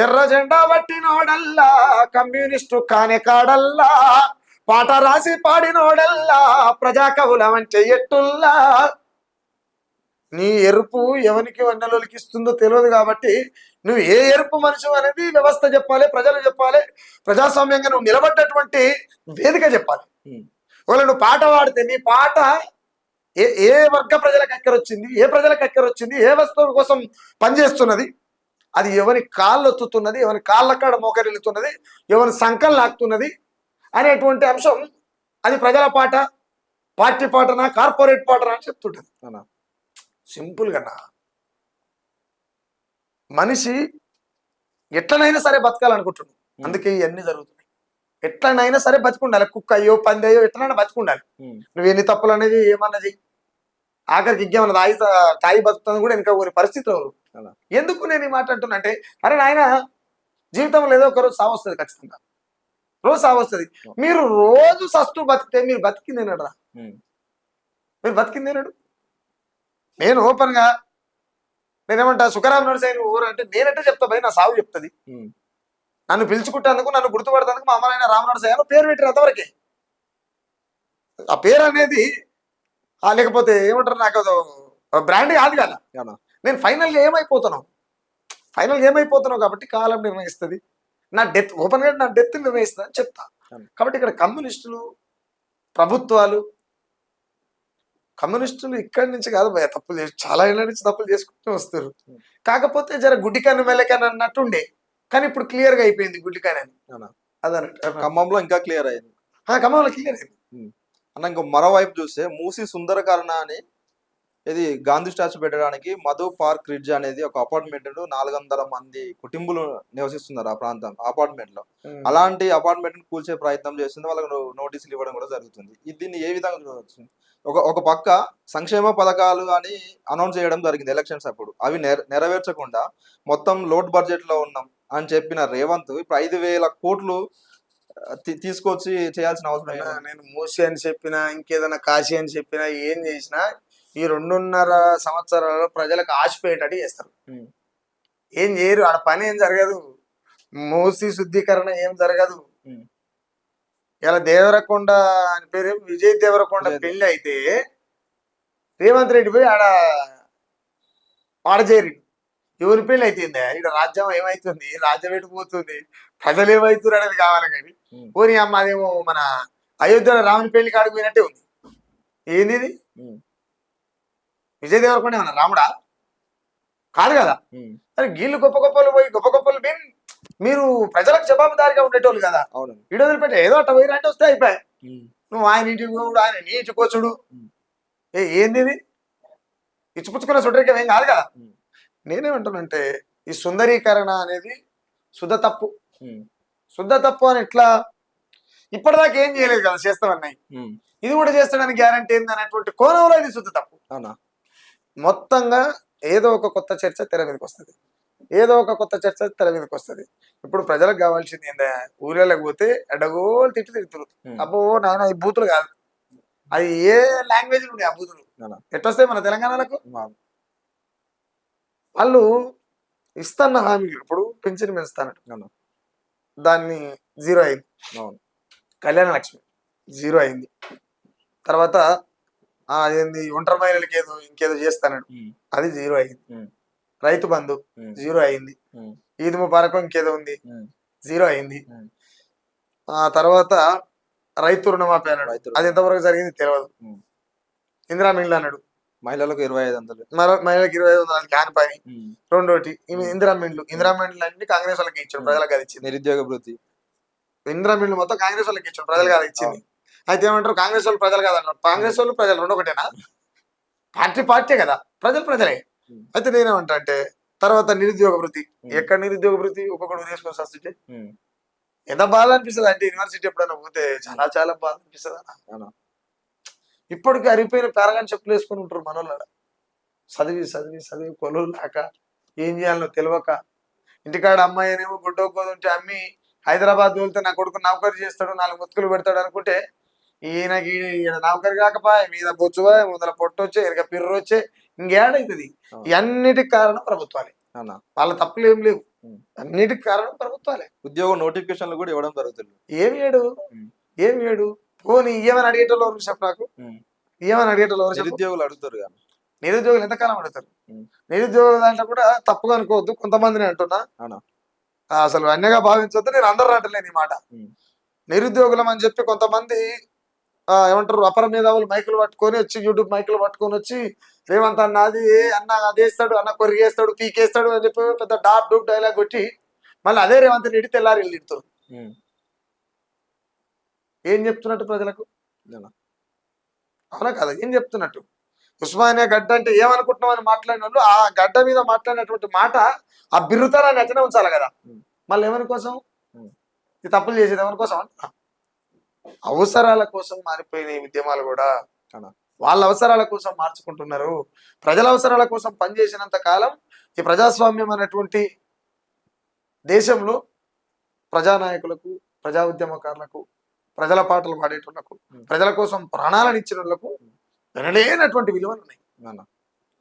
ఎర్ర జెండా పట్టినోడల్లా కమ్యూనిస్టు కానే కాడల్లా, పాట రాసి పాడినోడల్లా ప్రజా కవులం అంటే ఎట్టుల్లా. నీ ఎరుపు ఎవరికి వన్నెలకి ఇస్తుందో తెలియదు కాబట్టి నువ్వు ఏ ఎరుపు మనిషి అనేది వ్యవస్థ చెప్పాలి, ప్రజలు చెప్పాలి, ప్రజాస్వామ్యంగా నువ్వు నిలబడ్డటువంటి వేదిక చెప్పాలి. ఒకవేళ నువ్వు పాట పాడితే నీ పాట ఏ ఏ వర్గ ప్రజలకు ఎక్కరొచ్చింది, ఏ ప్రజలకు ఎక్కరొచ్చింది, ఏ వస్తువు కోసం పనిచేస్తున్నది, అది ఎవరి కాళ్ళు ఒత్తుతున్నది, ఎవరి కాళ్ళ కాడ మోకరిల్లుతున్నది, ఎవరి సంకం లాక్కుతున్నది అనేటువంటి అంశం, అది ప్రజల పాట, పార్టీ పాటనా కార్పొరేట్ పాటనా అని చెప్తుంటది. సింపుల్ గా మనిషి ఎట్లనైనా సరే బతకాలనుకుంటున్నాడు, అందుకే ఇవన్నీ జరుగుతున్నాయి. ఎట్లనైనా సరే బతికుండాలి, కుక్క అయ్యో పంది అయ్యో ఎట్లనైనా బతికుండాలి. నువ్వు ఎన్ని తప్పులు అనేది ఏమన్నది, ఆఖరికి ఇంకేమన్నా తాయి బతుకుతుంది కూడా ఇంకా కొన్ని పరిస్థితులు. ఎందుకు నేను ఈ మాట అంటున్నా అంటే, అరే నాయన జీవితంలో ఏదో ఒక రోజు సావు వస్తుంది, ఖచ్చితంగా రోజు సావు వస్తుంది. మీరు రోజు సస్తూ బతికితే మీరు బతికిందేనరా, మీరు బతికిందేనాడు. నేను ఓపెన్ గా నేనేమంటా, సుఖరామ్ నరసయ్య ఊరు అంటే నేనంటే చెప్తా భయ్, నా సాగు చెప్తుంది. నన్ను పిలుచుకుంటేందుకు, నన్ను గుర్తుపడేందుకు మా అమ్మనైనా రామ నరసయ్య పేరు పెట్టారు, అంతవరకే. ఆ పేరు అనేది లేకపోతే ఏమంటారు, నాకు బ్రాండ్ కాదు కదా. నేను ఫైనల్గా ఏమైపోతున్నావు కాబట్టి కాలం నిర్ణయిస్తుంది, నా డెత్ ఓపెన్ గా నా డెత్ నిర్ణయిస్తుంది అని చెప్తా. కాబట్టి ఇక్కడ కమ్యూనిస్టులు ఇక్కడి నుంచి కాదు భయ, తప్పులు చేసి చాలా ఏళ్ళ నుంచి తప్పులు చేసుకుంటూ వస్తారు. కాకపోతే జర గుడ్డికాన్ని మెల్లకాని అన్నట్టుండే, కానీ ఇప్పుడు క్లియర్ గా అయిపోయింది గుడ్డికాని అని. అదన్నట్టు ఖమ్మంలో ఇంకా క్లియర్ అయింది, ఖమ్మంలో క్లియర్ అయింది అన్న. ఇంకో మరోవైపు చూస్తే మూసి సుందరకరణ అని ఇది గాంధీ స్టాచ్యూ పెట్టడానికి మధు పార్క్ రిడ్జ్ అనేది ఒక అపార్ట్మెంట్ 400 మంది కుటుంబాలు నివసిస్తున్నారు ఆ ప్రాంతం అపార్ట్మెంట్ లో. అలాంటి అపార్ట్మెంట్ కూల్చే ప్రయత్నం చేస్తుంది, వాళ్ళకు నోటీసులు ఇవ్వడం కూడా జరుగుతుంది. దీన్ని ఏ విధంగా చూడవచ్చు? ఒక పక్క సంక్షేమ పథకాలు అని అనౌన్స్ చేయడం జరిగింది ఎలక్షన్స్ అప్పుడు, అవి నెరవేర్చకుండా మొత్తం లోడ్ బడ్జెట్ లో ఉన్నాం అని చెప్పిన రేవంత్ ఇప్పుడు 5,000 కోట్లు తీసుకొచ్చి చేయాల్సిన అవసరం. నేను మూసి అని చెప్పినా, ఇంకేదైనా కాశీ అని చెప్పినా, ఏం చేసినా ఈ 2.5 సంవత్సరాలలో ప్రజలకు ఆశపోయేటట్టు చేస్తారు. ఏం చేయరు, ఆడ పని ఏం జరగదు, మూసి శుద్ధీకరణ ఏం జరగదు. ఇలా దేవరకొండ అని పేరు విజయ్ దేవరకొండ పెళ్లి అయితే రేవంత్ రెడ్డి పోయి ఆడ చేరి ఎవరి పెళ్లి అయిపోయింది, ఇక్కడ రాజ్యం ఏమైతుంది, రాజ్యం ఎటుపోతుంది, ప్రజలు ఏమవుతున్నారు అనేది కావాలి. కానీ పోనీ అమ్మ అదేమో మన అయోధ్యలో రాముని పెళ్లి కాడికి పోయినట్టే ఉంది. ఏంది ఇది, విజయ్ దేవరకొండ ఏమన్నా రాముడా కాదు కదా. మరి గీళ్ళు గొప్పలు పోయి గొప్పలు మీరు ప్రజలకు జవాబుదారిగా ఉండేటోళ్ళు కదా. వీడు వదిలిపెట్టే ఏదో అట్ట పోయి అంటే వస్తే అయిపోయాయి. నువ్వు ఆయన ఇంటికి పోడు, ఆయన నీ ఇంటికి వచ్చుడు, ఏంది ఇది, ఇచ్చిపుచ్చుకున్న సుందరీకరణ ఏం కాదు కదా. నేనేమంటానంటే ఈ సుందరీకరణ అనేది శుద్ధ తప్పు అని ఎట్లా, ఇప్పటిదాకా ఏం చేయలేదు కదా, చేస్తామన్నాయి, ఇది కూడా చేస్తాడని గ్యారంటీ ఏంది అనేటువంటి కోణంలో ఇది శుద్ధ తప్పు. మొత్తంగా ఏదో ఒక కొత్త చర్చ తెర మీదకి వస్తుంది, ఇప్పుడు ప్రజలకు కావాల్సింది ఏందా, ఊళ్ళలోకి పోతే అడగోలు తిరుగుతారు. అబ్బో నాయన ఈ బూతులు కాదు, అది ఏ లాంగ్వేజ్ ఉండే ఆ బూతులు ఎట్టొస్తాయి మన తెలంగాణలకు. వాళ్ళు ఇస్తున్న హామీలు, ఇప్పుడు పెన్షన్ పెంచుతానట్టు దాన్ని 0 అయింది, కళ్యాణ లక్ష్మి 0 అయింది, తర్వాత ఏంది ఒంటరి మహిళలకి ఇంకేదో చేస్తానడు, అది 0 అయింది, రైతు బంధు 0 అయింది, ఈద్ ముబారక్ ఇంకేదో ఉంది 0 అయింది, ఆ తర్వాత రైతు రుణమాఫీ అన్నాడు, అది ఎంతవరకు జరిగింది తెలియదు, ఇందిరా మిల్లు అన్నాడు, మహిళలకు 2,500, మహిళలకు 2,500 కాని పని. రెండోటి ఇందిరా మిల్లు అన్ని కాంగ్రెస్ వాళ్ళకి ఇచ్చాడు, ప్రజలకు అది ఇచ్చింది. నిరుద్యోగ వృత్తి, ఇందిరా మిల్లు మొత్తం కాంగ్రెస్ వాళ్ళకి ఇచ్చాడు, ప్రజలు కాదు ఇచ్చింది. అయితే ఏమంటారు, కాంగ్రెస్ వాళ్ళు ప్రజలు కాదన్నారు, కాంగ్రెస్ వాళ్ళు ప్రజలు రెండు ఒకటేనా, పార్టీ కదా, ప్రజలే. అయితే నేనేమంటా అంటే తర్వాత నిరుద్యోగ వృత్తి, ఎక్కడ నిరుద్యోగ వృత్తి ఒక్కొక్కడు తీసుకొని వస్తుంటే ఎంత బాధ అనిపిస్తుంది అంటే, యూనివర్సిటీ ఎప్పుడైనా పోతే చాలా బాధ అనిపిస్తుంది అన్న. ఇప్పటికీ అరిపోయిన పేరగాని చెప్పులు వేసుకొని ఉంటారు మనోళ్ళ. చదివి చదివి చదివి కొలువు లేక ఏం చేయాలనో తెలియక, ఇంటికాడ అమ్మాయి అనేమో గుడ్డో ఉంటే అమ్మి హైదరాబాద్ వెళ్తే నా కొడుకు నౌకరీ చేస్తాడు, 4 ముతుకులు పెడతాడు అనుకుంటే ఈయనకి ఈయన నౌకరీ కాకపోయా, మీద బొచ్చువా, ముందర పొట్టు వచ్చే, వెనక పిర్రు వచ్చే, ఇంకేడైతుంది. ఇవన్నిటికి కారణం ప్రభుత్వాలే. వాళ్ళ తప్పులు ఏం లేవు, అన్నిటికి కారణం ప్రభుత్వాలే. ఉద్యోగ నోటిఫికేషన్లు కూడా ఇవ్వడం జరుగుతుంది. ఏమి ఏడు పోనీ ఏమని అడిగేటోళ్ళు ఎవరు చెప్పు నాకు, ఏమని అడిగేటోళ్ళు ఎవరు? నిరుద్యోగులు అడుగుతారు కానీ నిరుద్యోగులు ఎంతకాలం అడుగుతారు? నిరుద్యోగుల దాంట్లో కూడా తప్పుగా అనుకోవద్దు, కొంతమందిని అంటున్నా, అసలు అన్యగా భావించవద్దు, నేను అందరూ అంటలేను ఈ మాట. నిరుద్యోగులం అని చెప్పి కొంతమంది ఏమంటారు అపర మేధావులు మైకులు పట్టుకొని వచ్చి, యూట్యూబ్ మైకులు పట్టుకొని వచ్చి రేవంత్ అన్న అది అన్న అదేస్తాడు, అన్న కొరిగేస్తాడు, పీకేస్తాడు అని చెప్పి పెద్ద డాప్ డూప్ డైలాగ్ కొట్టి మళ్ళీ అదే రేవంత్ రెడ్డి తెల్లారి వెళ్ళిడుతారు. ఏం చెప్తున్నట్టు ప్రజలకు? అవునా కదా, ఏం చెప్తున్నట్టు? ఉస్మానియా గడ్డ అంటే ఏమనుకుంటున్నాం అని మాట్లాడిన వాళ్ళు ఆ గడ్డ మీద మాట్లాడినటువంటి మాట ఆ బిర్రుతనాన్ని అట్లనే ఉంచాలి కదా. మళ్ళీ ఎవరి కోసం ఈ తప్పులు చేసేది? ఎవరి కోసం? అవసరాల కోసం మారిపోయిన ఈ ఉద్యమాలు కూడా వాళ్ళ అవసరాల కోసం మార్చుకుంటున్నారు. ప్రజల అవసరాల కోసం పనిచేసినంత కాలం ఈ ప్రజాస్వామ్యం అనేటువంటి దేశంలో ప్రజానాయకులకు, ప్రజా ఉద్యమకారులకు, ప్రజల పాటలు పాడేటోళ్లకు, ప్రజల కోసం ప్రాణాలను ఇచ్చిన వాళ్ళకు వినలేనటువంటి విలువలు ఉన్నాయి.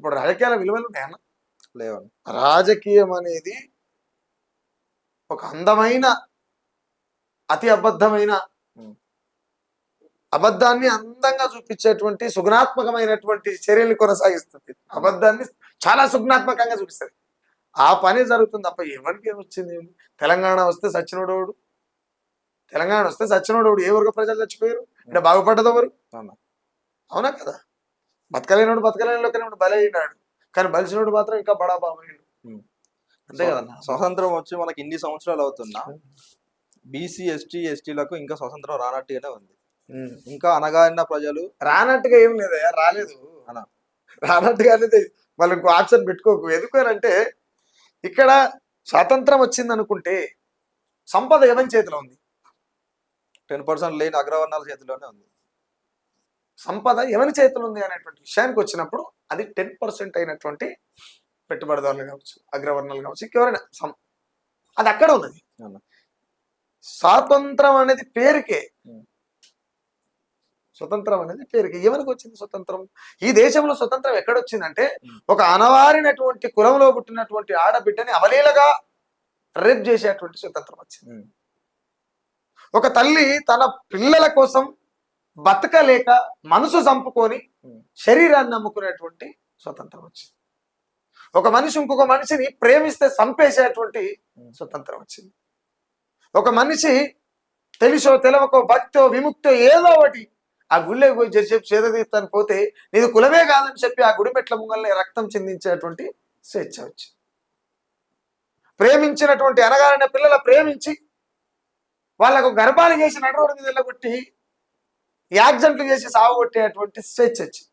ఇప్పుడు రాజకీయాల విలువలు ఉన్నాయన్న? లేవన్న. రాజకీయం అనేది ఒక అందమైన, అతి అబద్ధమైన, అబద్ధాన్ని అందంగా చూపించేటువంటి సుగుణాత్మకమైనటువంటి చర్యలు కొనసాగిస్తుంది. అబద్ధాన్ని చాలా సుగుణాత్మకంగా చూపిస్తుంది. ఆ పని జరుగుతుంది తప్ప ఎవరికి ఏమొచ్చింది? తెలంగాణ వస్తే సచ్చినోడోడు, తెలంగాణ వస్తే సచ్చినోడోడు. ఏ వర్గ ప్రజలు చచ్చిపోయారు? అంటే బాగుపడ్డది ఎవరు? అవునా కదా. బతకలేనోడు బతకలేనిలోకి బలైనాడు, కానీ బలిసినోడు మాత్రం ఇంకా బడా బాబు. అంతే కదా. స్వతంత్రం వచ్చి మనకి ఇన్ని సంవత్సరాలు అవుతున్నా బీసీ ఎస్టీ ఎస్టీలకు ఇంకా స్వతంత్రం రానట్టుగానే ఉంది. ఇంకా అనగారిన ప్రజలు రానట్టుగా ఏం లేదా? రాలేదు అన్న, రానట్టుగా అనేది వాళ్ళు ఇంకో ఆప్షన్ పెట్టుకోకు. ఎందుకనంటే ఇక్కడ స్వాతంత్రం వచ్చింది అనుకుంటే సంపద ఎవరి చేతిలో ఉంది? 10% లేని అగ్రవర్ణాల చేతిలోనే ఉంది. సంపద ఎవరి చేతిలో ఉంది అనేటువంటి విషయానికి వచ్చినప్పుడు అది 10% అయినటువంటి పెట్టుబడిదారులు కావచ్చు, అగ్రవర్ణాలు కావచ్చు, ఇంకెవరైనా అది అక్కడ ఉన్నది. స్వాతంత్రం అనేది పేరుకే, స్వతంత్రం అనేది పేరుకి. ఎవరికి వచ్చింది స్వతంత్రం? ఈ దేశంలో స్వతంత్రం ఎక్కడొచ్చిందంటే ఒక అనవారినటువంటి కులంలో పుట్టినటువంటి ఆడబిడ్డని అవలీలగా రేప్ చేసేటువంటి స్వతంత్రం వచ్చింది. ఒక తల్లి తన పిల్లల కోసం బతకలేక మనసు చంపుకొని శరీరాన్ని నమ్ముకునేటువంటి స్వతంత్రం వచ్చింది. ఒక మనిషి ఇంకొక మనిషిని ప్రేమిస్తే చంపేసేటువంటి స్వతంత్రం వచ్చింది. ఒక మనిషి తెలిసో తెలవకో భక్తో విముక్తో ఏదో ఒకటి ఆ గుళ్ళే పోయి చెప్పి చేదతీస్తాను పోతే నీది కులమే కాదని చెప్పి ఆ గుడి మెట్ల ముంగల్ని రక్తం చిందించేటువంటి స్వేచ్ఛ వచ్చింది. ప్రేమించినటువంటి అనగారిన పిల్లల ప్రేమించి వాళ్ళకు గర్భాలు చేసి నడవడి మీద వెళ్ళగొట్టి యాక్సిడెంట్లు చేసి సాగుకొట్టేటువంటి స్వేచ్ఛ వచ్చింది.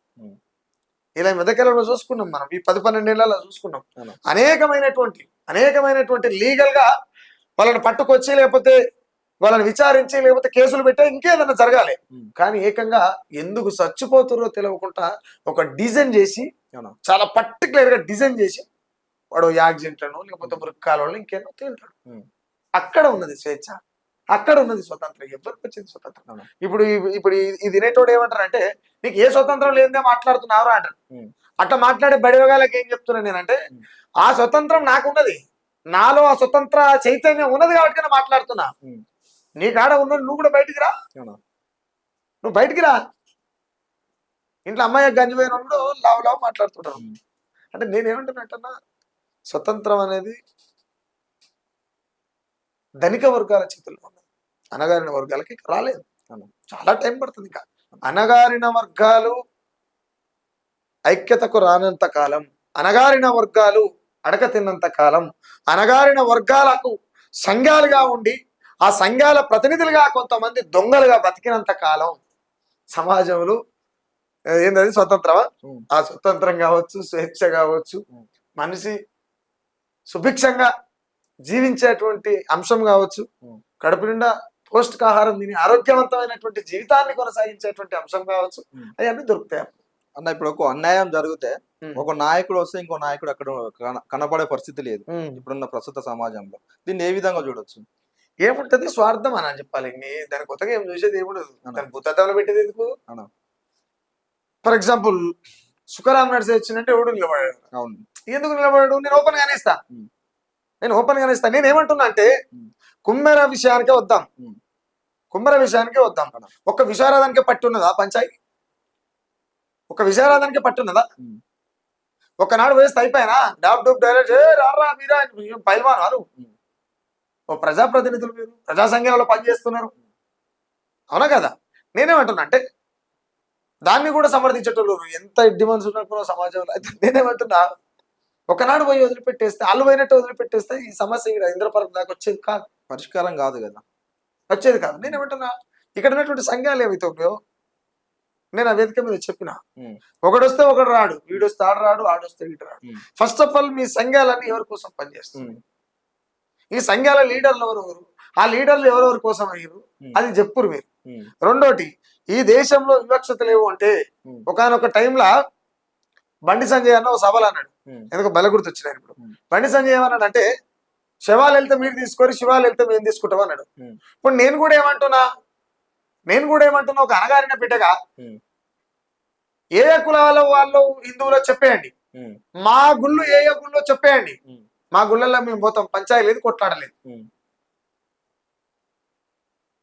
ఇలా మెదకెళ్ళలో చూసుకున్నాం మనం, ఈ 10-12 ఏళ్లలో చూసుకున్నాం. అనేకమైనటువంటి లీగల్ గా వాళ్ళని పట్టుకొచ్చి లేకపోతే వాళ్ళని విచారించి లేకపోతే కేసులు పెట్టే ఇంకేదన్నా జరగాలి. కానీ ఏకంగా ఎందుకు చచ్చిపోతుర్రో తెలియకుండా ఒక డిజైన్ చేసి, చాలా పర్టికులర్ గా డిజైన్ చేసి వాడు యాక్సిడెంట్లను లేకపోతే మృక్కాలను ఇంకేదో తింటాడు. అక్కడ ఉన్నది స్వేచ్ఛ, అక్కడ ఉన్నది స్వతంత్రం. ఎవరికి వచ్చింది స్వతంత్రం? ఇప్పుడు ఇది తినేటోడు ఏమంటారు అంటే నీకు ఏ స్వతంత్రం లేదే మాట్లాడుతున్నావురా అంటారు. అట్లా మాట్లాడే బడివగాలకి ఏం చెప్తున్నా నేనంటే ఆ స్వతంత్రం నాకున్నది, నాలో ఆ స్వతంత్ర చైతన్యం ఉన్నది కాబట్టి నేను మాట్లాడుతున్నా. నీ కాడ ఉన్నది నువ్వు కూడా బయటికి రా, నువ్వు బయటికి రా. ఇంట్లో అమ్మాయి గంజిపోయిన లావు మాట్లాడుతుంటారు. అంటే నేనేమంటున్నట్టన్నా స్వతంత్రం అనేది ధనిక వర్గాల చేతుల్లో ఉన్నది, అనగారిన వర్గాలకి రాలేదు. చాలా టైం పడుతుంది. ఇంకా అనగారిన వర్గాలు ఐక్యతకు రానంత కాలం, అనగారిన వర్గాలు అడక తిన్నంత కాలం, అనగారిన వర్గాలకు సంఘాలుగా ఉండి ఆ సంఘాల ప్రతినిధులుగా కొంతమంది దొంగలుగా బతికినంత కాలం సమాజంలో ఏంటది స్వతంత్రమా? ఆ స్వతంత్రం కావచ్చు, స్వేచ్ఛ కావచ్చు, మనిషి సుభిక్షంగా జీవించేటువంటి అంశం కావచ్చు, కడుపు నిండా పౌష్టికాహారం తిని ఆరోగ్యవంతమైనటువంటి జీవితాన్ని కొనసాగించేటువంటి అంశం కావచ్చు, అవన్నీ దొరుకుతాయి. అన్న ఇప్పుడు ఒక అన్యాయం జరిగితే ఉమ్. ఒక నాయకుడు వస్తే ఇంకో నాయకుడు అక్కడ కనపడే పరిస్థితి లేదు ఉమ్. ఇప్పుడున్న ప్రస్తుత సమాజంలో. దీన్ని ఏ విధంగా చూడొచ్చు? ఏముంటది, స్వార్థం అని చెప్పాలి. దాని కొత్తగా ఏం చూసేది ఏముండదు. దాని భూతత్వంలో పెట్టేది ఎందుకు? అన్న ఫర్ ఎగ్జాంపుల్ సుఖరాం నడిచి వచ్చిందంటే ఎవడు నిలబడాడు. అవును. ఎందుకు నిలబడాడు? నేను ఓపెన్ గానే ఇస్తా, నేను ఓపెన్ గానే ఇస్తా. నేను ఏమంటున్నా అంటే కుమ్మెర విషయానికే వద్దాం, కుమ్మెర విషయానికే వద్దాం. ఒక్క విశారదానికే పట్టున్నదా పంచాయతీ? ఒక విశారదానికే పట్టున్నదా? ఒకనాడు వేస్తే అయిపోయినా డాబ్ డూబ్ డైరెక్ట్ రారా మీరా పైల్వాను. ఓ ప్రజాప్రతినిధులు, మీరు ప్రజా సంఘాలలో పనిచేస్తున్నారు, అవునా కదా? నేనేమంటున్నా అంటే దాన్ని కూడా సమర్థించేటోళ్ళు ఎంత డిమాండ్స్ ఉన్నప్పుడు సమాజంలో. అయితే నేనేమంటున్నా, ఒకనాడు పోయి వదిలిపెట్టేస్తే, వాళ్ళు పోయినట్టు వదిలిపెట్టేస్తే ఈ సమస్య ఇక్కడ ఇంద్రపరం దాకా వచ్చేది కాదు, పరిష్కారం కాదు కదా, వచ్చేది కాదు. నేనేమంటున్నా, ఇక్కడ ఉన్నటువంటి సంఘాలు ఏవైతే ఉన్నాయో, నేను ఆ వేదిక మీద చెప్పిన, ఒకడు వస్తే ఒకడు రాడు, వీడొస్తే ఆడు రాడు, ఆడొస్తే వీడు రాడు. ఫస్ట్ ఆఫ్ ఆల్ మీ సంఘాలన్నీ ఎవరి కోసం పనిచేస్తుంది? ఈ సంఘాల లీడర్లు ఎవరెవరు? ఆ లీడర్లు ఎవరెవరి కోసం అయ్యారు అది చెప్పురు మీరు. రెండోటి, ఈ దేశంలో వివక్షత లేవు అంటే ఒకనొక టైంలో బండి సంజయ్ అన్న ఒక సభలు అన్నాడు, ఎందుకు బల గుర్తొచ్చినాయి ఇప్పుడు. బండి సంజయ్ ఏమన్నాడు అంటే, శవాలు వెళ్తే మీరు తీసుకొని, శివాలు వెళ్తే మేము తీసుకుంటాం అన్నాడు. ఇప్పుడు నేను కూడా ఏమంటున్నా, ఒక అనగారిన బిడ్డగా ఏ కులాల వాళ్ళు హిందువులో చెప్పేయండి, మా గుళ్ళు ఏ గుళ్ళో చెప్పేయండి, మా గుళ్ళల్లో మేము పోతాం, పంచాయతీ లేదు, కొట్లాడలేదు.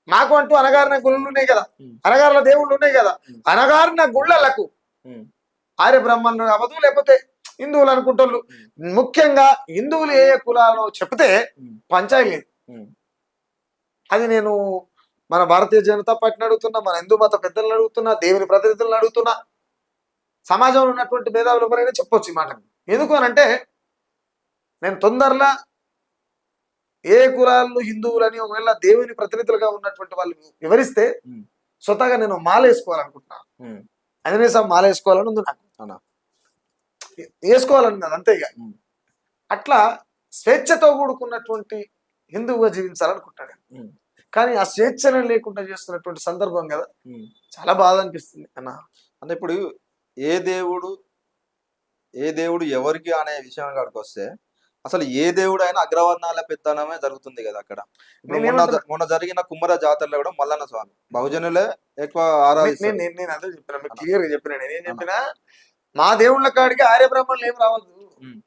మాకు అంటూ అనగారిన గుళ్ళు ఉన్నాయి కదా, అనగారుల దేవుళ్ళు ఉన్నాయి కదా, అనగారిన గుళ్ళలకు ఆర్య బ్రహ్మణులు అవ్వదు, లేకపోతే హిందువులు అనుకుంటోళ్ళు. ముఖ్యంగా హిందువులు ఏ కులాలో చెప్తే పంచాయతీ లేదు. అది నేను మన భారతీయ జనతా పార్టీని అడుగుతున్నా, మన హిందూ మత పెద్దలను అడుగుతున్నా, దేవుని ప్రతినిధులను అడుగుతున్నా, సమాజంలో ఉన్నటువంటి భేదాలు ఎవరైనా చెప్పొచ్చు ఈ మాట. ఎందుకు అని అంటే, నేను తొందరలా ఏ కులాలు హిందువులని ఒకవేళ దేవుని ప్రతినిధులుగా ఉన్నటువంటి వాళ్ళు వివరిస్తే స్వతహాగా నేను మాల వేసుకోవాలనుకుంటున్నా, ఆంజనేయ స్వామి మాల వేసుకోవాలని ఉంది నాకు, వేసుకోవాలని అది అంతే. ఇక అట్లా స్వేచ్ఛతో కూడుకున్నటువంటి హిందువుగా జీవించాలనుకుంటాడు. కానీ ఆ స్వేచ్ఛనే లేకుండా చేస్తున్నటువంటి సందర్భం కదా, చాలా బాధ అనిపిస్తుంది అన్న. అంటే ఇప్పుడు ఏ దేవుడు ఎవరికి అనే విషయం కాడికి వస్తే, అసలు ఏ దేవుడు అయినా అగ్రవర్ణాల పెత్తనమే జరుగుతుంది కదా అక్కడ. మొన్న జరిగిన కుమ్మర జాతరలో కూడా మల్లన్న స్వామి బహుజనులే ఎక్కువ ఆరాధిస్తారు. నేను అదే చెప్పిన, క్లియర్ గా చెప్పిన. నేనేం చెప్పినా, మా దేవుళ్ళ కాడికి ఆర్య బ్రాహ్మణులు ఏం రావద్దు,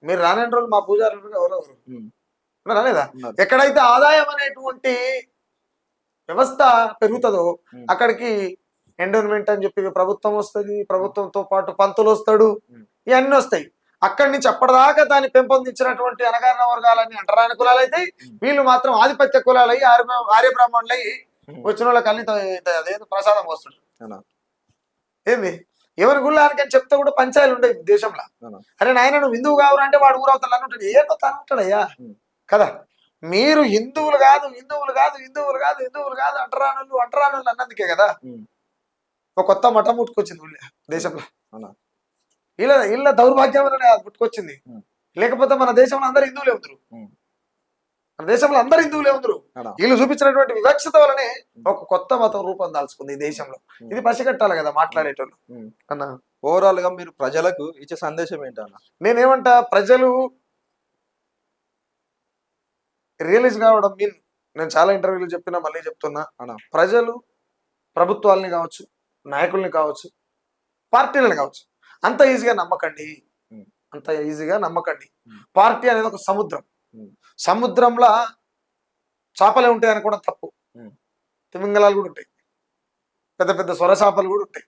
మీరు రాని రోజులు మా పూజారులు ఎవరెవరు రాలేదా? ఎక్కడైతే ఆదాయం అనేటువంటి వ్యవస్థ పెరుగుతుందో అక్కడికి ఎండోన్మెంట్ అని చెప్పి ప్రభుత్వం వస్తుంది, ప్రభుత్వంతో పాటు పంతులు వస్తాడు, ఇవన్నీ వస్తాయి. అక్కడి నుంచి అప్పటిదాకా దాన్ని పెంపొందించినటువంటి అనగారిన వర్గాలన్నీ అంటరాని కులాలు అయితే, వీళ్ళు మాత్రం ఆధిపత్య కులాలు అయ్యి ఆర్య బ్రాహ్మణులు అయ్యి వచ్చిన వాళ్ళకి అన్ని అదేదో ప్రసాదం వస్తుంది. ఏంది ఎవరి గుళ్ళానికి అని చెప్తే కూడా పంచాయలు ఉండేవి దేశంలో. అరే నాయన నువ్వు హిందువు కావురా అంటే వాడు ఊరవుతాడు అని ఉంటాడు, ఏదో తను ఉంటాడయ్యా కదా. మీరు హిందువులు కాదు అంటరానులు అన్నందుకే కదా ఒక కొత్త మఠం పుట్టుకొచ్చింది దేశంలో. ఇళ్ళ దౌర్భాగ్యం పుట్టుకొచ్చింది. లేకపోతే మన దేశంలో అందరు హిందువులే ఉందరు, మన దేశంలో అందరు హిందువులే ఉందరు. వీళ్ళు చూపించినటువంటి వివక్షత వలనే ఒక కొత్త మతం రూపం దాల్చుకుంది ఈ దేశంలో. ఇది పసిగట్టాలి కదా మాట్లాడేటోళ్ళు అన్న. ఓవరాల్ గా మీరు ప్రజలకు ఇచ్చే సందేశం ఏంటన్నా? నేనేమంటా, ప్రజలు రియలైజ్ కావడం మీన్, నేను చాలా ఇంటర్వ్యూలు చెప్పినా మళ్ళీ చెప్తున్నా, ప్రజలు ప్రభుత్వాలని కావచ్చు, నాయకుల్ని కావచ్చు, పార్టీలను కావచ్చు అంత ఈజీగా నమ్మకండి. పార్టీ అనేది ఒక సముద్రం, సముద్రంలో చేపలే ఉంటాయి అనుకోవడం తప్పు. తిమింగలాలు కూడా ఉంటాయి, పెద్ద పెద్ద స్వర చేపలు కూడా ఉంటాయి.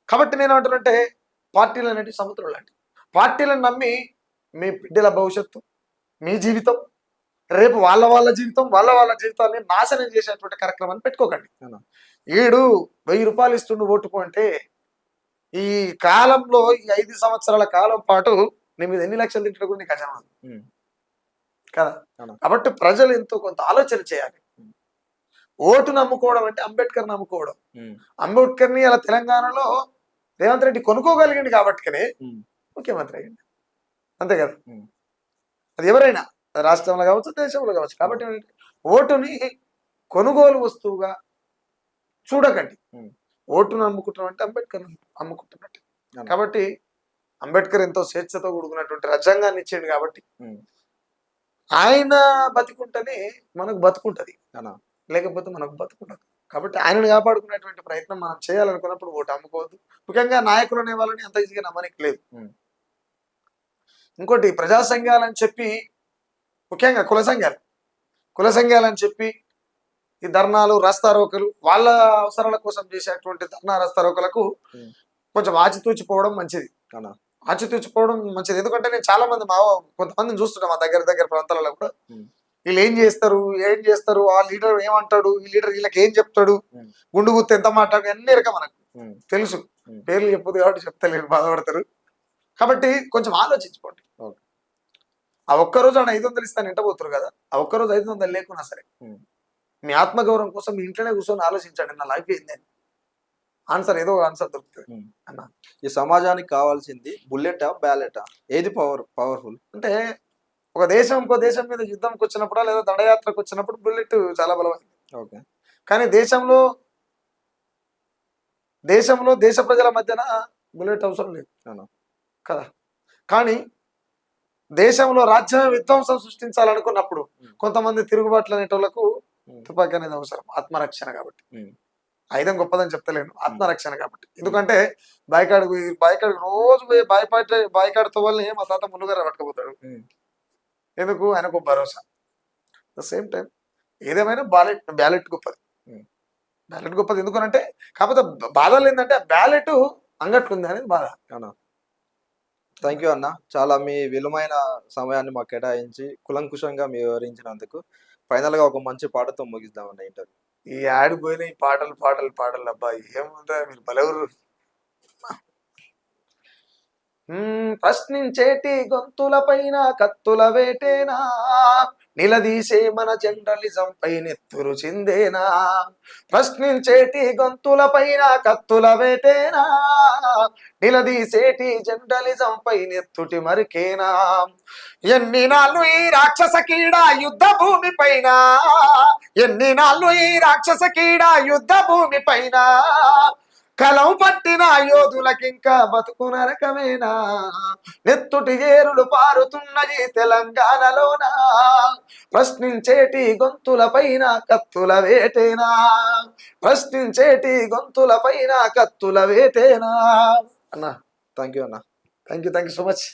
కాబట్టి నేను అంటానంటే, పార్టీలు అనేవి సముద్రం లాంటివి. పార్టీలను నమ్మి మీ బిడ్డల భవిష్యత్తు, మీ జీవితం, రేపు వాళ్ళ జీవితాన్ని నాశనం చేసేటువంటి కార్యక్రమాన్ని పెట్టుకోకండి. 1000 రూపాయలు ఇస్తుండు ఓటుకు అంటే, ఈ కాలంలో ఈ 5 సంవత్సరాల కాలం పాటు నీ మీద ఎన్ని లక్షలు తింటాడు కూడా నీకు అజనం కదా. కాబట్టి ప్రజలు ఎంతో కొంత ఆలోచన చేయాలి. ఓటు నమ్ముకోవడం అంటే అంబేద్కర్ నమ్ముకోవడం. అంబేద్కర్ని అలా తెలంగాణలో రేవంత్ రెడ్డి కొనుక్కోగలిగింది కాబట్టినే ముఖ్యమంత్రి అయ్యింది, అంతే కదా. అది ఎవరైనా రాష్ట్రంలో కావచ్చు, దేశంలో కావచ్చు. కాబట్టి ఓటుని కొనుగోలు వస్తువుగా చూడకండి. ఉమ్. ఓటును అమ్ముకుంటున్నాం అంటే అంబేద్కర్ అమ్ముకుంటున్నట్టు. అవును. కాబట్టి అంబేద్కర్ ఎంతో స్వేచ్ఛతో కూడుకున్నటువంటి రాజ్యాంగాన్ని ఇచ్చాడు కాబట్టి ఉమ్. ఆయన బతికుంటేనే మనకు బతుకుంటది, అవునా? లేకపోతే మనకు బతుకుంటది. కాబట్టి ఆయనను కాపాడుకునేటువంటి ప్రయత్నం మనం చేయాలనుకున్నప్పుడు ఓటు అమ్ముకోవద్దు. ముఖ్యంగా నాయకులు అనే వాళ్ళని అంత ఈజీగా నమ్మనికి లేదు. ఉమ్. ఇంకోటి ప్రజా సంఘాలని చెప్పి, ముఖ్యంగా కుల సంఘాలని చెప్పి ఈ ధర్నాలు రాస్తారోకలు వాళ్ళ అవసరాల కోసం చేసేటువంటి ధర్నా రాస్తారోకలకు ఉమ్. కొంచెం ఆచితూచిపోవడం మంచిది. అవునా? ఆచితూచిపోవడం మంచిది. ఎందుకంటే నేను చాలా మంది కొంతమందిని చూస్తున్నా మా దగ్గర ప్రాంతాలలో కూడా. ఉమ్. వీళ్ళు ఏం చేస్తారు, ఆ లీడర్ ఏమంటాడు, ఈ లీడర్ వీళ్ళకి ఏం చెప్తాడు, ఉమ్. గుండు గుర్తు ఎంత మాట్లాడు, అన్ని రకం మనకు ఉమ్. తెలుసు. ఉమ్. పేర్లు చెప్పదు కాబట్టి చెప్తలేరు, బాధపడతారు. కాబట్టి కొంచెం ఆలోచించుకోండి. ఓకే. ఆ ఒక్కరోజు ఆడ 500 ఇస్తాను ఎంటబోతురు కదా, ఆ ఒక్కరోజు 500 లేకున్నా సరే ఉమ్. మీ ఆత్మగౌరవం కోసం మీ ఇంట్లోనే కూర్చొని ఆలోచించండి, నా లైఫ్ ఏందని. ఏదో ఆన్సర్ దొరుకుతుంది ఉమ్. అన్న. ఈ సమాజానికి కావాల్సింది బుల్లెటా బ్యాలెటా? ఏది పవర్ఫుల్? అంటే ఒక దేశం ఇంకో దేశం మీద యుద్ధంకి వచ్చినప్పుడు లేదా దండయాత్రకు వచ్చినప్పుడు బుల్లెట్ చాలా బలమైంది. ఓకే. కానీ దేశంలో దేశ ప్రజల మధ్యన బుల్లెట్ అవసరం లేదు అవునా? కదా. కానీ దేశంలో రాజ్యాంగ విధ్వంసం సృష్టించాలనుకున్నప్పుడు కొంతమంది తిరుగుబాట్లు అనేటోళ్లకు తుపాకీ అనేది అవసరం, ఆత్మరక్షణ కాబట్టి. ఉమ్. ఆయుధం గొప్పదని చెప్తలేను, ఆత్మరక్షణ కాబట్టి. ఎందుకంటే బాయికాడికి రోజు పోయి బాయికాడుతో వల్ల మా తాత మునుగారు పట్టుకుపోతాడు. ఉమ్. ఎందుకు? ఆయనకు భరోసా. ద సేమ్ టైం ఏదేమైనా బ్యాలెట్ గొప్పది. ఉమ్. బ్యాలెట్ గొప్పది ఎందుకనంటే, కాకపోతే బాధలు ఏంటంటే ఆ బ్యాలెట్ అంగట్లుంది అనేది బాధ. అవునా? థ్యాంక్ యూ అన్న. చాలా మీ విలువైన సమయాన్ని మాకు కేటాయించి కులంకుశంగా మీ వివరించినందుకు. ఫైనల్గా ఒక మంచి పాటతో ముగిద్దామన్న ఇంటర్వ్యూ. ఈ యాడ్ పోయిన ఈ పాటలు అబ్బాయి ఏముందా, మీరు బలెవరు. ప్రశ్నించేటి గొంతుల పైన కత్తుల వేటేనా, నిలదీసే మన జర్నలిజం పై నెత్తురు చిందేనా. ప్రశ్నించేటి గొంతుల పైన కత్తుల వేటేనా, నిలదీసేటి జర్నలిజం పై నెత్తుటి మరికేనా. ఎన్ని నాళ్ళు ఈ రాక్షస కీడ యుద్ధ భూమి పైన, ఎన్ని నాళ్ళు ఈ రాక్షస కీడ యుద్ధ భూమి పైన, కలం పట్టిన యోధులకింకా బతుకు నరకమేనా. నెత్తుటి ఏరులు పారుతున్నది తెలంగాణలోన, ప్రశ్నించేటి గొంతుల పైన కత్తుల వేటేనా, ప్రశ్నించేటి గొంతుల పైన కత్తుల వేటేనా. అన్న థ్యాంక్ యూ అన్న. Thank you so much.